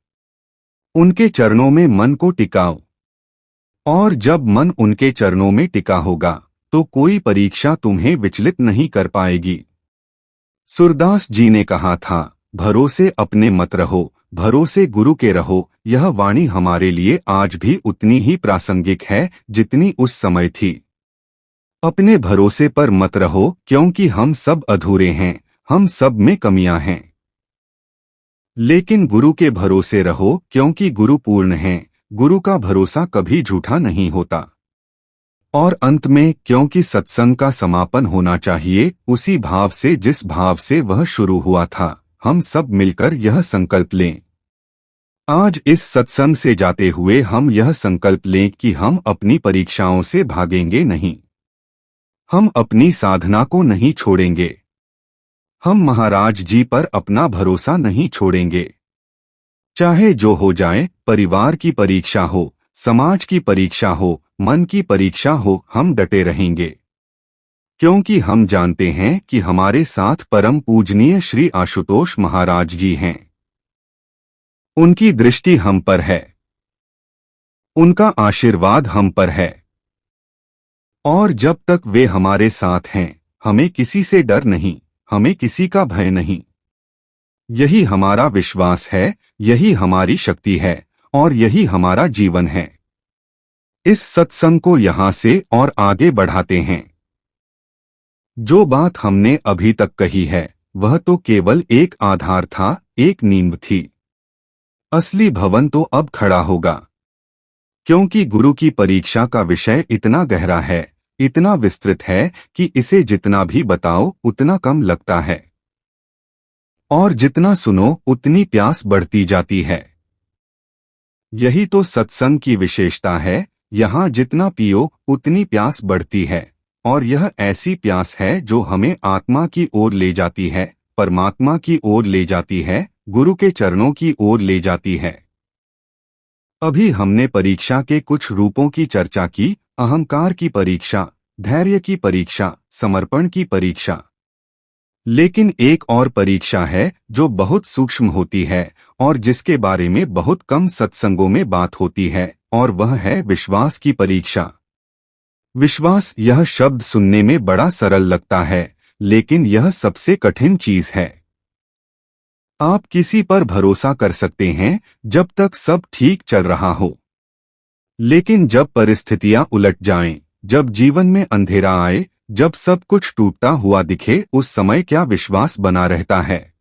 उनके चरणों में मन को टिकाओ। और जब मन उनके चरणों में टिका होगा, तो कोई परीक्षा तुम्हें विचलित नहीं कर पाएगी। सूरदास जी ने कहा था, भरोसे अपने मत रहो, भरोसे गुरु के रहो। यह वाणी हमारे लिए आज भी उतनी ही प्रासंगिक है जितनी उस समय थी। अपने भरोसे पर मत रहो, क्योंकि हम सब अधूरे हैं, हम सब में कमियां हैं। लेकिन गुरु के भरोसे रहो, क्योंकि गुरु पूर्ण हैं। गुरु का भरोसा कभी झूठा नहीं होता। और अंत में, क्योंकि सत्संग का समापन होना चाहिए उसी भाव से जिस भाव से वह शुरू हुआ था, हम सब मिलकर यह संकल्प लें। आज इस सत्संग से जाते हुए हम यह संकल्प लें कि हम अपनी परीक्षाओं से भागेंगे नहीं, हम अपनी साधना को नहीं छोड़ेंगे, हम महाराज जी पर अपना भरोसा नहीं छोड़ेंगे। चाहे जो हो जाए, परिवार की परीक्षा हो, समाज की परीक्षा हो, मन की परीक्षा हो, हम डटे रहेंगे, क्योंकि हम जानते हैं कि हमारे साथ परम पूजनीय श्री आशुतोष महाराज जी हैं। उनकी दृष्टि हम पर है, उनका आशीर्वाद हम पर है। और जब तक वे हमारे साथ हैं, हमें किसी से डर नहीं, हमें किसी का भय नहीं। यही हमारा विश्वास है, यही हमारी शक्ति है, और यही हमारा जीवन है। इस सत्संग को यहाँ से और आगे बढ़ाते हैं। जो बात हमने अभी तक कही है, वह तो केवल एक आधार था, एक नींव थी। असली भवन तो अब खड़ा होगा, क्योंकि गुरु की परीक्षा का विषय इतना गहरा है, इतना विस्तृत है कि इसे जितना भी बताओ उतना कम लगता है, और जितना सुनो उतनी प्यास बढ़ती जाती है। यही तो सत्संग की विशेषता है, यहाँ जितना पियो उतनी प्यास बढ़ती है, और यह ऐसी प्यास है जो हमें आत्मा की ओर ले जाती है, परमात्मा की ओर ले जाती है, गुरु के चरणों की ओर ले जाती है। अभी हमने परीक्षा के कुछ रूपों की चर्चा की, अहंकार की परीक्षा, धैर्य की परीक्षा, समर्पण की परीक्षा। लेकिन एक और परीक्षा है जो बहुत सूक्ष्म होती है और जिसके बारे में बहुत कम सत्संगों में बात होती है, और वह है विश्वास की परीक्षा। विश्वास, यह शब्द सुनने में बड़ा सरल लगता है, लेकिन यह सबसे कठिन चीज है। आप किसी पर भरोसा कर सकते हैं जब तक सब ठीक चल रहा हो, लेकिन जब परिस्थितियां उलट जाएं, जब जीवन में अंधेरा आए, जब सब कुछ टूटता हुआ दिखे, उस समय क्या विश्वास बना रहता है?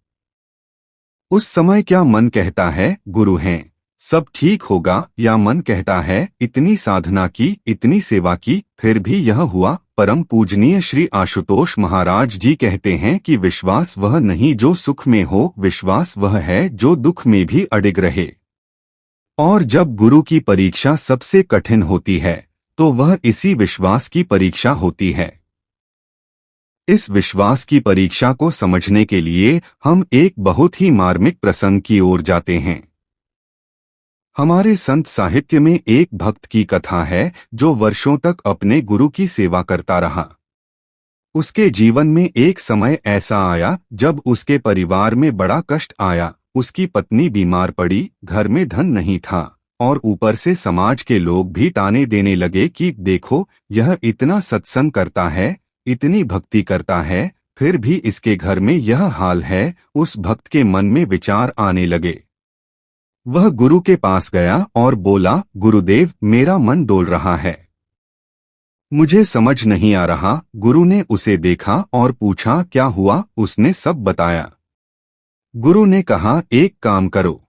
उस समय क्या मन कहता है गुरु हैं, सब ठीक होगा, या मन कहता है इतनी साधना की, इतनी सेवा की, फिर भी यह हुआ? परम पूजनीय श्री आशुतोष महाराज जी कहते हैं कि विश्वास वह नहीं जो सुख में हो, विश्वास वह है जो दुख में भी अडिग रहे। और जब गुरु की परीक्षा सबसे कठिन होती है तो वह इसी विश्वास की परीक्षा होती है। इस विश्वास की परीक्षा को समझने के लिए हम एक बहुत ही मार्मिक प्रसंग की ओर जाते हैं। हमारे संत साहित्य में एक भक्त की कथा है जो वर्षों तक अपने गुरु की सेवा करता रहा। उसके जीवन में एक समय ऐसा आया जब उसके परिवार में बड़ा कष्ट आया। उसकी पत्नी बीमार पड़ी, घर में धन नहीं था और ऊपर से समाज के लोग भी ताने देने लगे कि देखो, यह इतना सत्संग करता है, इतनी भक्ति करता है, फिर भी इसके घर में यह हाल है। उस भक्त के मन में विचार आने लगे। वह गुरु के पास गया और बोला, गुरुदेव, मेरा मन डोल रहा है, मुझे समझ नहीं आ रहा। गुरु ने उसे देखा और पूछा, क्या हुआ? उसने सब बताया। गुरु ने कहा, एक काम करो,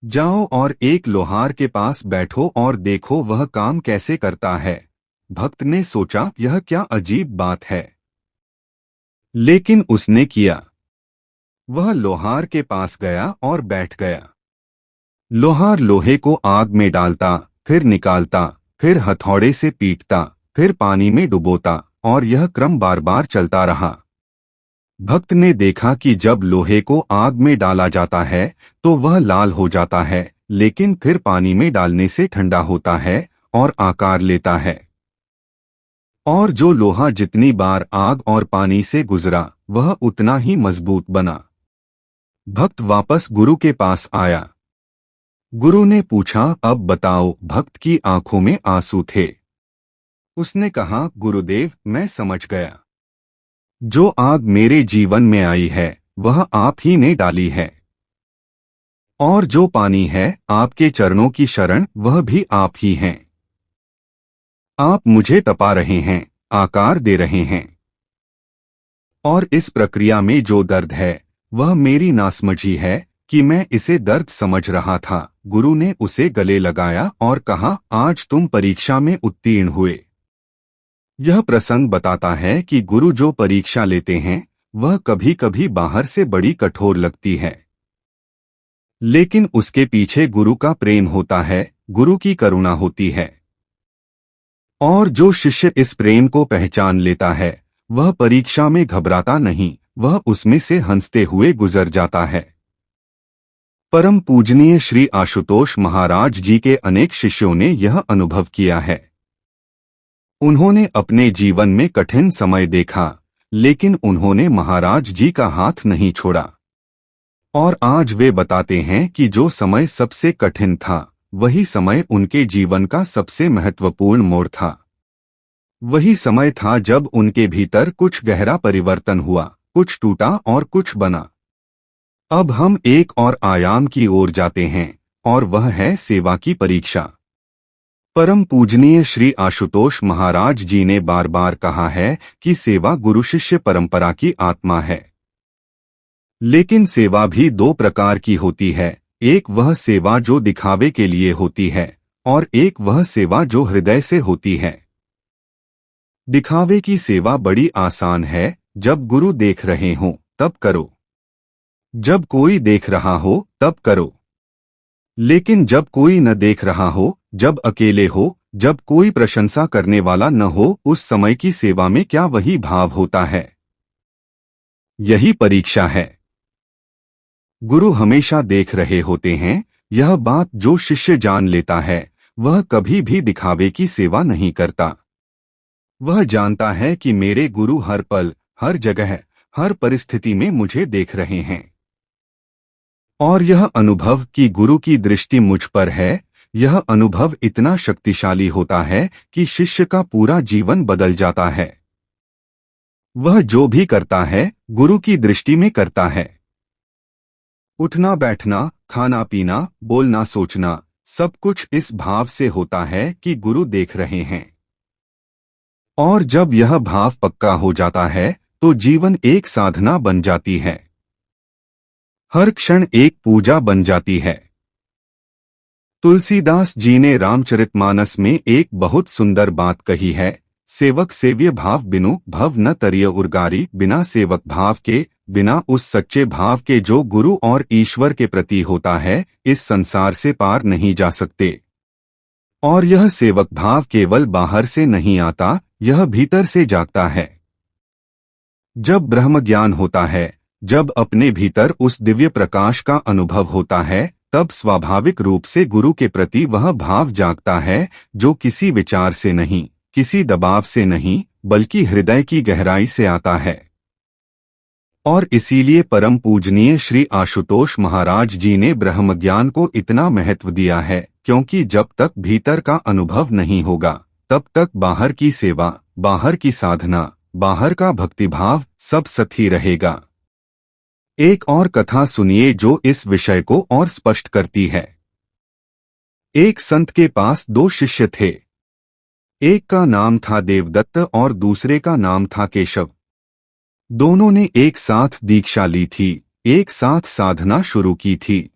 जाओ और एक लोहार के पास बैठो और देखो वह काम कैसे करता है। भक्त ने सोचा, यह क्या अजीब बात है, लेकिन उसने किया। वह लोहार के पास गया और बैठ गया। लोहार लोहे को आग में डालता, फिर निकालता, फिर हथौड़े से पीटता, फिर पानी में डुबोता, और यह क्रम बार बार चलता रहा। भक्त ने देखा कि जब लोहे को आग में डाला जाता है तो वह लाल हो जाता है, लेकिन फिर पानी में डालने से ठंडा होता है और आकार लेता है। और जो लोहा जितनी बार आग और पानी से गुजरा वह उतना ही मजबूत बना। भक्त वापस गुरु के पास आया। गुरु ने पूछा, अब बताओ। भक्त की आंखों में आंसू थे। उसने कहा, गुरुदेव, मैं समझ गया। जो आग मेरे जीवन में आई है वह आप ही ने डाली है, और जो पानी है आपके चरणों की शरण, वह भी आप ही हैं। आप मुझे तपा रहे हैं, आकार दे रहे हैं, और इस प्रक्रिया में जो दर्द है वह मेरी नासमझी है कि मैं इसे दर्द समझ रहा था। गुरु ने उसे गले लगाया और कहा, आज तुम परीक्षा में उत्तीर्ण हुए। यह प्रसंग बताता है कि गुरु जो परीक्षा लेते हैं वह कभी कभी बाहर से बड़ी कठोर लगती है, लेकिन उसके पीछे गुरु का प्रेम होता है, गुरु की करुणा होती है। और जो शिष्य इस प्रेम को पहचान लेता है वह परीक्षा में घबराता नहीं, वह उसमें से हंसते हुए गुजर जाता है। परम पूजनीय श्री आशुतोष महाराज जी के अनेक शिष्यों ने यह अनुभव किया है। उन्होंने अपने जीवन में कठिन समय देखा, लेकिन उन्होंने महाराज जी का हाथ नहीं छोड़ा। और आज वे बताते हैं कि जो समय सबसे कठिन था वही समय उनके जीवन का सबसे महत्वपूर्ण मोड़ था। वही समय था जब उनके भीतर कुछ गहरा परिवर्तन हुआ, कुछ टूटा और कुछ बना। अब हम एक और आयाम की ओर जाते हैं, और वह है सेवा की परीक्षा। परम पूजनीय श्री आशुतोष महाराज जी ने बार बार कहा है कि सेवा गुरु शिष्य परंपरा की आत्मा है। लेकिन सेवा भी दो प्रकार की होती है, एक वह सेवा जो दिखावे के लिए होती है, और एक वह सेवा जो हृदय से होती है। दिखावे की सेवा बड़ी आसान है, जब गुरु देख रहे हों तब करो, जब कोई देख रहा हो तब करो। लेकिन जब कोई न देख रहा हो, जब अकेले हो, जब कोई प्रशंसा करने वाला न हो, उस समय की सेवा में क्या वही भाव होता है? यही परीक्षा है। गुरु हमेशा देख रहे होते हैं। यह बात जो शिष्य जान लेता है वह कभी भी दिखावे की सेवा नहीं करता। वह जानता है कि मेरे गुरु हर पल, हर जगह, हर परिस्थिति में मुझे देख रहे हैं। और यह अनुभव कि गुरु की दृष्टि मुझ पर है, यह अनुभव इतना शक्तिशाली होता है कि शिष्य का पूरा जीवन बदल जाता है। वह जो भी करता है गुरु की दृष्टि में करता है। उठना बैठना, खाना पीना, बोलना सोचना, सब कुछ इस भाव से होता है कि गुरु देख रहे हैं। और जब यह भाव पक्का हो जाता है तो जीवन एक साधना बन जाती है, हर क्षण एक पूजा बन जाती है। तुलसीदास जी ने रामचरितमानस में एक बहुत सुंदर बात कही है, सेवक सेव्य भाव बिनु भव न तरिय उर्गारी। बिना सेवक भाव के, बिना उस सच्चे भाव के जो गुरु और ईश्वर के प्रति होता है, इस संसार से पार नहीं जा सकते। और यह सेवक भाव केवल बाहर से नहीं आता, यह भीतर से जागता है। जब ब्रह्म ज्ञान होता है, जब अपने भीतर उस दिव्य प्रकाश का अनुभव होता है, तब स्वाभाविक रूप से गुरु के प्रति वह भाव जागता है जो किसी विचार से नहीं, किसी दबाव से नहीं, बल्कि हृदय की गहराई से आता है। और इसीलिए परम पूजनीय श्री आशुतोष महाराज जी ने ब्रह्म ज्ञान को इतना महत्व दिया है, क्योंकि जब तक भीतर का अनुभव नहीं होगा, तब तक बाहर की सेवा, बाहर की साधना, बाहर का भक्तिभाव सब सत ही रहेगा। एक और कथा सुनिए जो इस विषय को और स्पष्ट करती है। एक संत के पास दो शिष्य थे। एक का नाम था देवदत्त और दूसरे का नाम था केशव। दोनों ने एक साथ दीक्षा ली थी, एक साथ साधना शुरू की थी।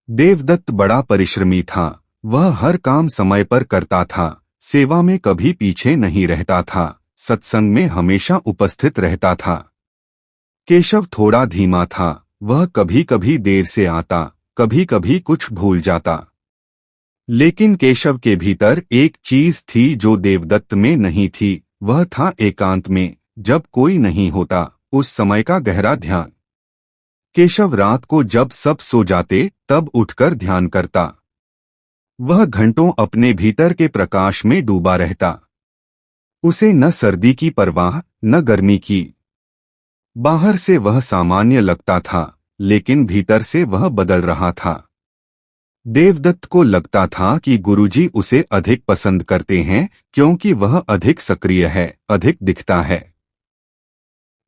देवदत्त बड़ा परिश्रमी था, वह हर काम समय पर करता था, सेवा में कभी पीछे नहीं रहता था, सत्संग में हमेशा उपस्थित रहता था। केशव थोड़ा धीमा था, वह कभी कभी देर से आता, कभी कभी कुछ भूल जाता। लेकिन केशव के भीतर एक चीज थी जो देवदत्त में नहीं थी, वह था एकांत में, जब कोई नहीं होता, उस समय का गहरा ध्यान। केशव रात को जब सब सो जाते तब उठकर ध्यान करता। वह घंटों अपने भीतर के प्रकाश में डूबा रहता। उसे न सर्दी की परवाह, न गर्मी की। बाहर से वह सामान्य लगता था, लेकिन भीतर से वह बदल रहा था। देवदत्त को लगता था कि गुरुजी उसे अधिक पसंद करते हैं, क्योंकि वह अधिक सक्रिय है, अधिक दिखता है।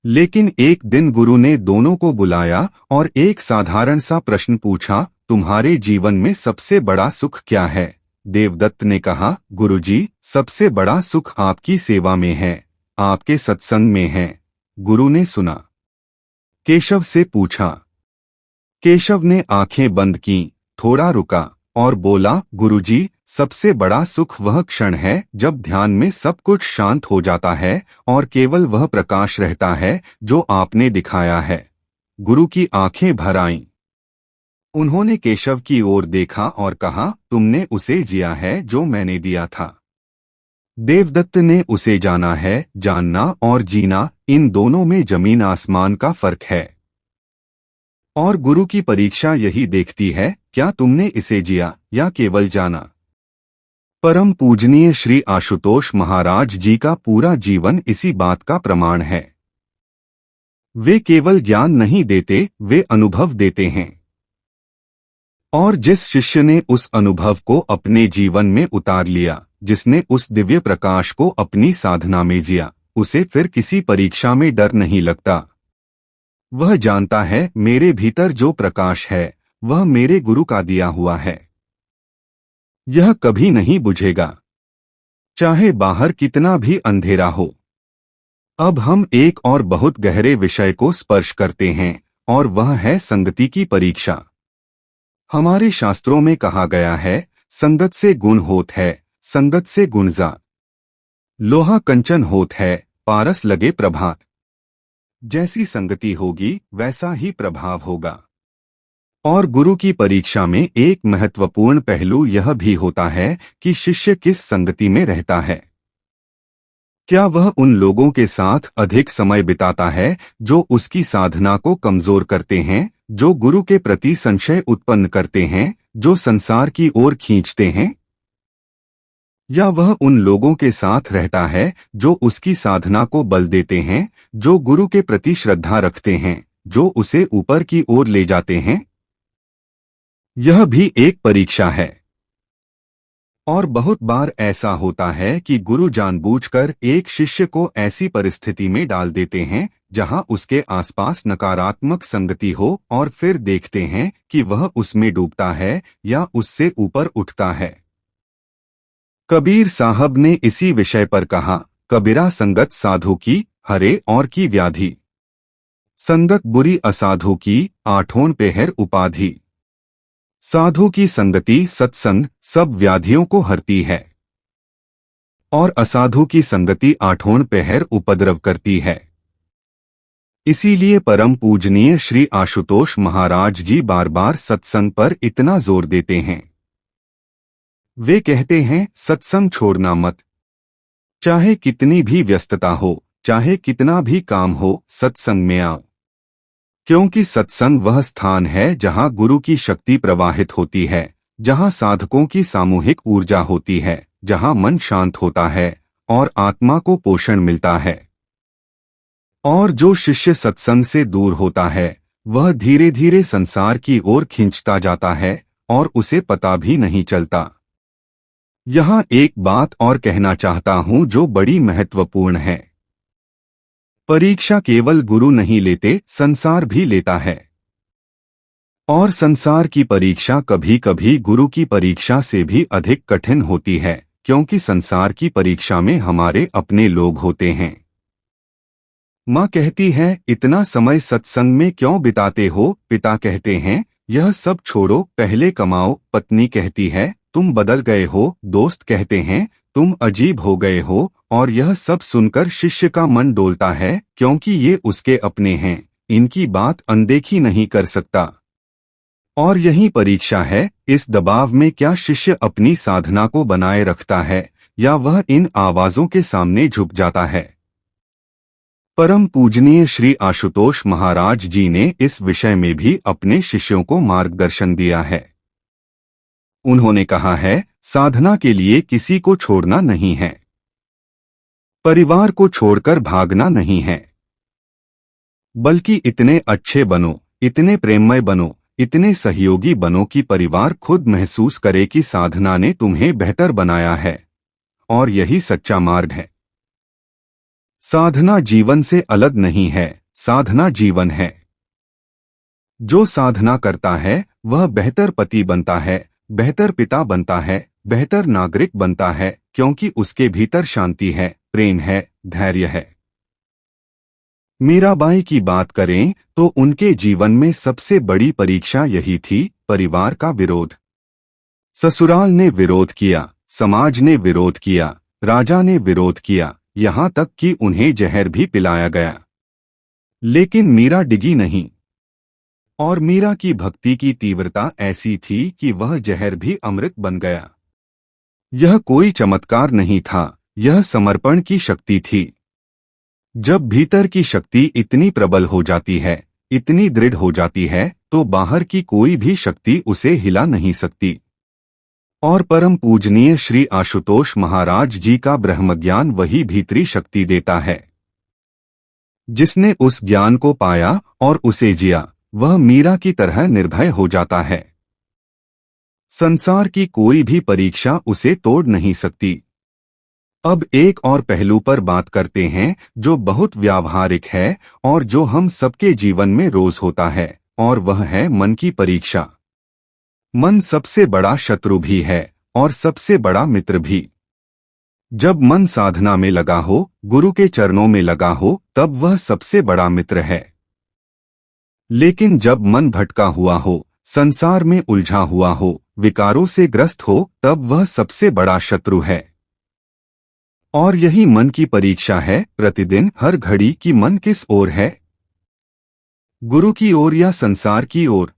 लेकिन एक दिन गुरु ने दोनों को बुलाया और एक साधारण सा प्रश्न पूछा, तुम्हारे जीवन में सबसे बड़ा सुख क्या है? देवदत्त ने कहा, गुरुजी, सबसे बड़ा सुख आपकी सेवा में है, आपके सत्संग में है। गुरु ने सुना। केशव से पूछा। केशव ने आंखें बंद की, थोड़ा रुका और बोला, गुरुजी, सबसे बड़ा सुख वह क्षण है जब ध्यान में सब कुछ शांत हो जाता है और केवल वह प्रकाश रहता है जो आपने दिखाया है। गुरु की आंखें भर आईं। उन्होंने केशव की ओर देखा और कहा, तुमने उसे जिया है जो मैंने दिया था। देवदत्त ने उसे जाना है। जानना और जीना, इन दोनों में जमीन आसमान का फर्क है। और गुरु की परीक्षा यही देखती है, क्या तुमने इसे जिया या केवल जाना। परम पूजनीय श्री आशुतोष महाराज जी का पूरा जीवन इसी बात का प्रमाण है। वे केवल ज्ञान नहीं देते, वे अनुभव देते हैं। और जिस शिष्य ने उस अनुभव को अपने जीवन में उतार लिया, जिसने उस दिव्य प्रकाश को अपनी साधना में जिया, उसे फिर किसी परीक्षा में डर नहीं लगता। वह जानता है, मेरे भीतर जो प्रकाश है वह मेरे गुरु का दिया हुआ है। यह कभी नहीं बुझेगा, चाहे बाहर कितना भी अंधेरा हो। अब हम एक और बहुत गहरे विषय को स्पर्श करते हैं, और वह है संगति की परीक्षा। हमारे शास्त्रों में कहा गया है, संगत से गुण होत है, संगत से गुण जा। लोहा कंचन होत है, पारस लगे प्रभात। जैसी संगति होगी वैसा ही प्रभाव होगा। और गुरु की परीक्षा में एक महत्वपूर्ण पहलू यह भी होता है कि शिष्य किस संगति में रहता है। क्या वह उन लोगों के साथ अधिक समय बिताता है जो उसकी साधना को कमजोर करते हैं, जो गुरु के प्रति संशय उत्पन्न करते हैं, जो संसार की ओर खींचते हैं? या वह उन लोगों के साथ रहता है जो उसकी साधना को बल देते हैं, जो गुरु के प्रति श्रद्धा रखते हैं, जो उसे ऊपर की ओर ले जाते हैं? यह भी एक परीक्षा है। और बहुत बार ऐसा होता है कि गुरु जानबूझकर एक शिष्य को ऐसी परिस्थिति में डाल देते हैं जहां उसके आसपास नकारात्मक संगति हो, और फिर देखते हैं कि वह उसमें डूबता है या उससे ऊपर उठता है। कबीर साहब ने इसी विषय पर कहा, कबीरा संगत साधु की हरे और की व्याधि। संगत बुरी असाधु की आठों पेहर उपाधि। साधु की संगति सत्संग सब व्याधियों को हरती है और असाधु की संगति आठों पेहर उपद्रव करती है। इसीलिए परम पूजनीय श्री आशुतोष महाराज जी बार बार सत्संग पर इतना जोर देते हैं। वे कहते हैं, सत्संग छोड़ना मत। चाहे कितनी भी व्यस्तता हो, चाहे कितना भी काम हो, सत्संग में आओ। क्योंकि सत्संग वह स्थान है जहां गुरु की शक्ति प्रवाहित होती है, जहां साधकों की सामूहिक ऊर्जा होती है, जहां मन शांत होता है और आत्मा को पोषण मिलता है। और जो शिष्य सत्संग से दूर होता है वह धीरे धीरे संसार की ओर खींचता जाता है और उसे पता भी नहीं चलता। यहाँ एक बात और कहना चाहता हूँ जो बड़ी महत्वपूर्ण है। परीक्षा केवल गुरु नहीं लेते, संसार भी लेता है। और संसार की परीक्षा कभी कभी गुरु की परीक्षा से भी अधिक कठिन होती है, क्योंकि संसार की परीक्षा में हमारे अपने लोग होते हैं। माँ कहती है, इतना समय सत्संग में क्यों बिताते हो? पिता कहते हैं, यह सब छोड़ो, पहले कमाओ। पत्नी कहती है, तुम बदल गए हो। दोस्त कहते हैं, तुम अजीब हो गए हो। और यह सब सुनकर शिष्य का मन डोलता है, क्योंकि ये उसके अपने हैं, इनकी बात अनदेखी नहीं कर सकता। और यही परीक्षा है, इस दबाव में क्या शिष्य अपनी साधना को बनाए रखता है या वह इन आवाजों के सामने झुक जाता है। परम पूजनीय श्री आशुतोष महाराज जी ने इस विषय में भी अपने शिष्यों को मार्गदर्शन दिया है। उन्होंने कहा है, साधना के लिए किसी को छोड़ना नहीं है, परिवार को छोड़कर भागना नहीं है, बल्कि इतने अच्छे बनो, इतने प्रेममय बनो, इतने सहयोगी बनो कि परिवार खुद महसूस करे कि साधना ने तुम्हें बेहतर बनाया है। और यही सच्चा मार्ग है। साधना जीवन से अलग नहीं है, साधना जीवन है। जो साधना करता है वह बेहतर पति बनता है, बेहतर पिता बनता है, बेहतर नागरिक बनता है, क्योंकि उसके भीतर शांति है, प्रेम है, धैर्य है। मीराबाई की बात करें तो उनके जीवन में सबसे बड़ी परीक्षा यही थी, परिवार का विरोध। ससुराल ने विरोध किया, समाज ने विरोध किया, राजा ने विरोध किया, यहाँ तक कि उन्हें जहर भी पिलाया गया। लेकिन मीरा डिगी नहीं। और मीरा की भक्ति की तीव्रता ऐसी थी कि वह जहर भी अमृत बन गया। यह कोई चमत्कार नहीं था, यह समर्पण की शक्ति थी। जब भीतर की शक्ति इतनी प्रबल हो जाती है, इतनी दृढ़ हो जाती है, तो बाहर की कोई भी शक्ति उसे हिला नहीं सकती। और परम पूजनीय श्री आशुतोष महाराज जी का ब्रह्मज्ञान वही भीतरी शक्ति देता है। जिसने उस ज्ञान को पाया और उसे जिया, वह मीरा की तरह निर्भय हो जाता है। संसार की कोई भी परीक्षा उसे तोड़ नहीं सकती। अब एक और पहलू पर बात करते हैं जो बहुत व्यावहारिक है और जो हम सबके जीवन में रोज होता है, और वह है मन की परीक्षा। मन सबसे बड़ा शत्रु भी है और सबसे बड़ा मित्र भी। जब मन साधना में लगा हो, गुरु के चरणों में लगा हो, तब वह सबसे बड़ा मित्र है। लेकिन जब मन भटका हुआ हो, संसार में उलझा हुआ हो, विकारों से ग्रस्त हो, तब वह सबसे बड़ा शत्रु है। और यही मन की परीक्षा है, प्रतिदिन हर घड़ी की मन किस ओर है, गुरु की ओर या संसार की ओर।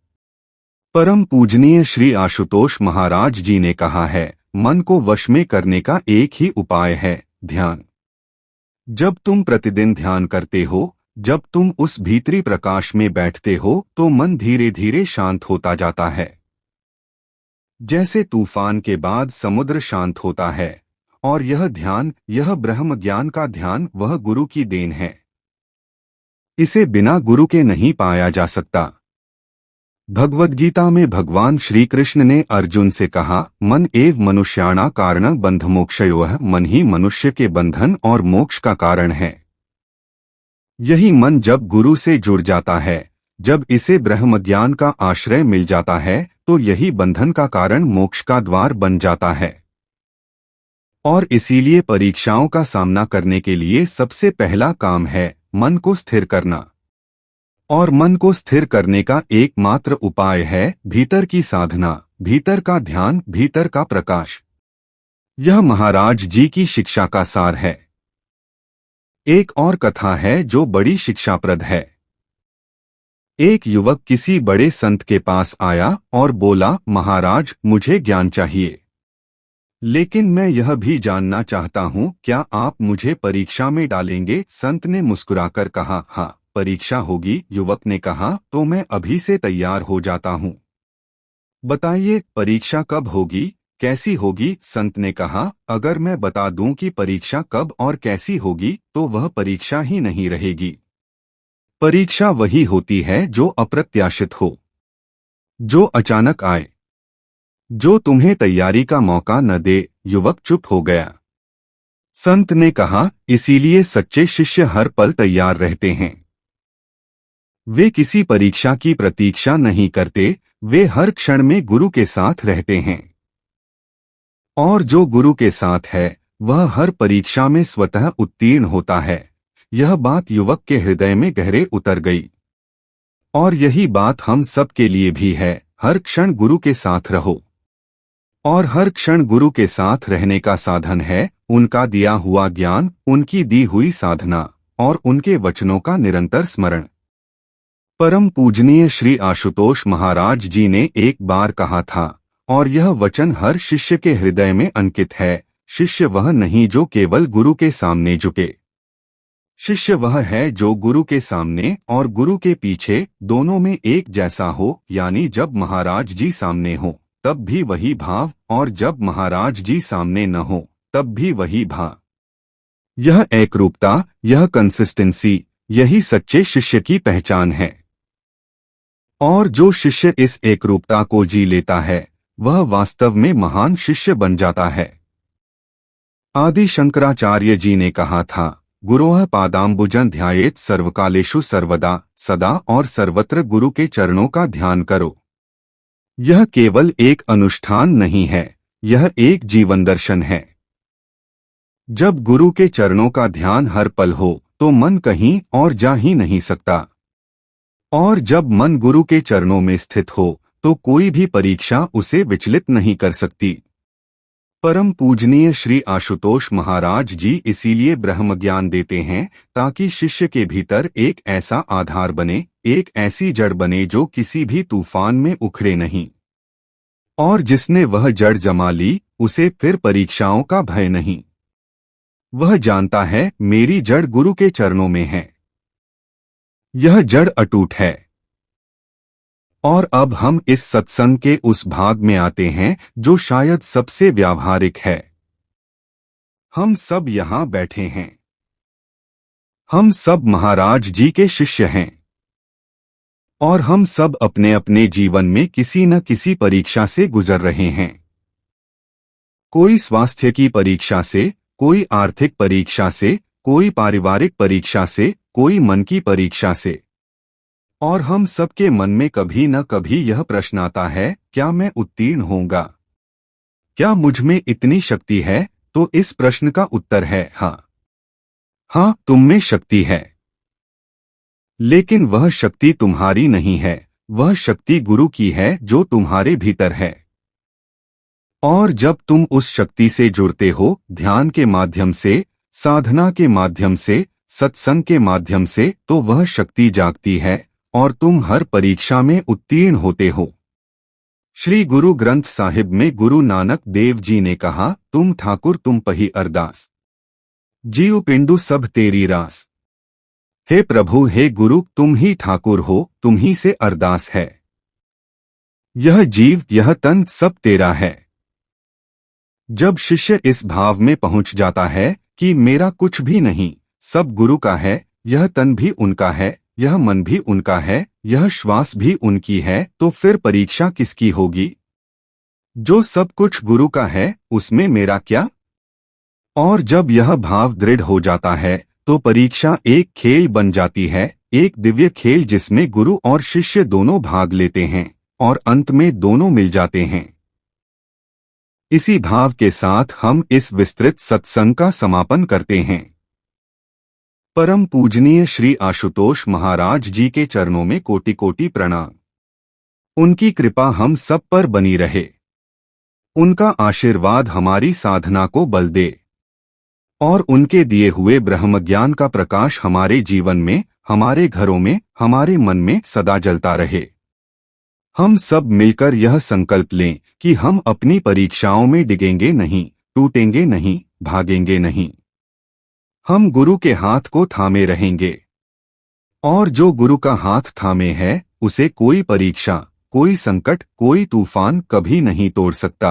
परम पूजनीय श्री आशुतोष महाराज जी ने कहा है, मन को वश में करने का एक ही उपाय है, ध्यान। जब तुम प्रतिदिन ध्यान करते हो, जब तुम उस भीतरी प्रकाश में बैठते हो, तो मन धीरे धीरे शांत होता जाता है। जैसे तूफान के बाद समुद्र शांत होता है। और यह ध्यान, यह ब्रह्म ज्ञान का ध्यान, वह गुरु की देन है। इसे बिना गुरु के नहीं पाया जा सकता। भगवद गीता में भगवान श्री कृष्ण ने अर्जुन से कहा, मन एव मनुष्याणा कारण बंध मोक्षयोः, मन ही मनुष्य के बंधन और मोक्ष का कारण है। यही मन जब गुरु से जुड़ जाता है, जब इसे ब्रह्म ज्ञान का आश्रय मिल जाता है, तो यही बंधन का कारण मोक्ष का द्वार बन जाता है। और इसीलिए परीक्षाओं का सामना करने के लिए सबसे पहला काम है मन को स्थिर करना। और मन को स्थिर करने का एकमात्र उपाय है भीतर की साधना, भीतर का ध्यान, भीतर का प्रकाश। यह महाराज जी की शिक्षा का सार है। एक और कथा है जो बड़ी शिक्षाप्रद है। एक युवक किसी बड़े संत के पास आया और बोला, महाराज मुझे ज्ञान चाहिए, लेकिन मैं यह भी जानना चाहता हूँ, क्या आप मुझे परीक्षा में डालेंगे? संत ने मुस्कुराकर कहा, हाँ परीक्षा होगी। युवक ने कहा, तो मैं अभी से तैयार हो जाता हूँ। बताइए परीक्षा कब होगी, कैसी होगी? संत ने कहा, अगर मैं बता दूं कि परीक्षा कब और कैसी होगी तो वह परीक्षा ही नहीं रहेगी। परीक्षा वही होती है जो अप्रत्याशित हो, जो अचानक आए, जो तुम्हें तैयारी का मौका न दे। युवक चुप हो गया। संत ने कहा, इसीलिए सच्चे शिष्य हर पल तैयार रहते हैं। वे किसी परीक्षा की प्रतीक्षा नहीं करते, वे हर क्षण में गुरु के साथ रहते हैं। और जो गुरु के साथ है वह हर परीक्षा में स्वतः उत्तीर्ण होता है। यह बात युवक के हृदय में गहरे उतर गई। और यही बात हम सब के लिए भी है। हर क्षण गुरु के साथ रहो। और हर क्षण गुरु के साथ रहने का साधन है उनका दिया हुआ ज्ञान, उनकी दी हुई साधना और उनके वचनों का निरंतर स्मरण। परम पूजनीय श्री आशुतोष महाराज जी ने एक बार कहा था, और यह वचन हर शिष्य के हृदय में अंकित है, शिष्य वह नहीं जो केवल गुरु के सामने झुके। शिष्य वह है जो गुरु के सामने और गुरु के पीछे दोनों में एक जैसा हो। यानी जब महाराज जी सामने हो तब भी वही भाव, और जब महाराज जी सामने न हो तब भी वही भाव। यह एकरूपता, यह कंसिस्टेंसी, यही सच्चे शिष्य की पहचान है। और जो शिष्य इस एकरूपता को जी लेता है वह वास्तव में महान शिष्य बन जाता है। आदि शंकराचार्य जी ने कहा था, गुरोः पादाम्बुजं ध्यायेत् सर्वकालेषु सर्वदा सदा, और सर्वत्र गुरु के चरणों का ध्यान करो। यह केवल एक अनुष्ठान नहीं है, यह एक जीवन दर्शन है। जब गुरु के चरणों का ध्यान हर पल हो तो मन कहीं और जा ही नहीं सकता। और जब मन गुरु के चरणों में स्थित हो तो कोई भी परीक्षा उसे विचलित नहीं कर सकती। परम पूजनीय श्री आशुतोष महाराज जी इसीलिए ब्रह्म ज्ञान देते हैं ताकि शिष्य के भीतर एक ऐसा आधार बने, एक ऐसी जड़ बने जो किसी भी तूफान में उखड़े नहीं। और जिसने वह जड़ जमा ली उसे फिर परीक्षाओं का भय नहीं। वह जानता है मेरी जड़ गुरु के चरणों में है। यह जड़ अटूट है। और अब हम इस सत्संग के उस भाग में आते हैं जो शायद सबसे व्यावहारिक है। हम सब यहाँ बैठे हैं। हम सब महाराज जी के शिष्य हैं। और हम सब अपने अपने जीवन में किसी न किसी परीक्षा से गुजर रहे हैं। कोई स्वास्थ्य की परीक्षा से, कोई आर्थिक परीक्षा से, कोई पारिवारिक परीक्षा से, कोई मन की परीक्षा से। और हम सबके मन में कभी न कभी यह प्रश्न आता है, क्या मैं उत्तीर्ण होऊंगा? क्या मुझ में इतनी शक्ति है? तो इस प्रश्न का उत्तर है हाँ। हाँ, तुम में शक्ति है। लेकिन वह शक्ति तुम्हारी नहीं है, वह शक्ति गुरु की है जो तुम्हारे भीतर है। और जब तुम उस शक्ति से जुड़ते हो, ध्यान के माध्यम से, साधना के माध्यम से, सत्संग के माध्यम से, तो वह शक्ति जागती है और तुम हर परीक्षा में उत्तीर्ण होते हो। श्री गुरु ग्रंथ साहिब में गुरु नानक देव जी ने कहा, तुम ठाकुर तुम पही अरदास, जीव पिंडु सब तेरी रास। हे प्रभु, हे गुरु, तुम ही ठाकुर हो, तुम ही से अरदास है। यह जीव, यह तन सब तेरा है। जब शिष्य इस भाव में पहुंच जाता है कि मेरा कुछ भी नहीं, सब गुरु का है, यह तन भी उनका है, यह मन भी उनका है, यह श्वास भी उनकी है, तो फिर परीक्षा किसकी होगी? जो सब कुछ गुरु का है उसमें मेरा क्या? और जब यह भाव दृढ़ हो जाता है तो परीक्षा एक खेल बन जाती है, एक दिव्य खेल जिसमें गुरु और शिष्य दोनों भाग लेते हैं और अंत में दोनों मिल जाते हैं। इसी भाव के साथ हम इस विस्तृत सत्संग का समापन करते हैं। परम पूजनीय श्री आशुतोष महाराज जी के चरणों में कोटि कोटि प्रणाम। उनकी कृपा हम सब पर बनी रहे। उनका आशीर्वाद हमारी साधना को बल दे और उनके दिए हुए ब्रह्मज्ञान का प्रकाश हमारे जीवन में, हमारे घरों में, हमारे मन में सदा जलता रहे। हम सब मिलकर यह संकल्प लें कि हम अपनी परीक्षाओं में डिगेंगे नहीं, टूटेंगे नहीं, भागेंगे नहीं। हम गुरु के हाथ को थामे रहेंगे और जो गुरु का हाथ थामे है उसे कोई परीक्षा, कोई संकट, कोई तूफान कभी नहीं तोड़ सकता।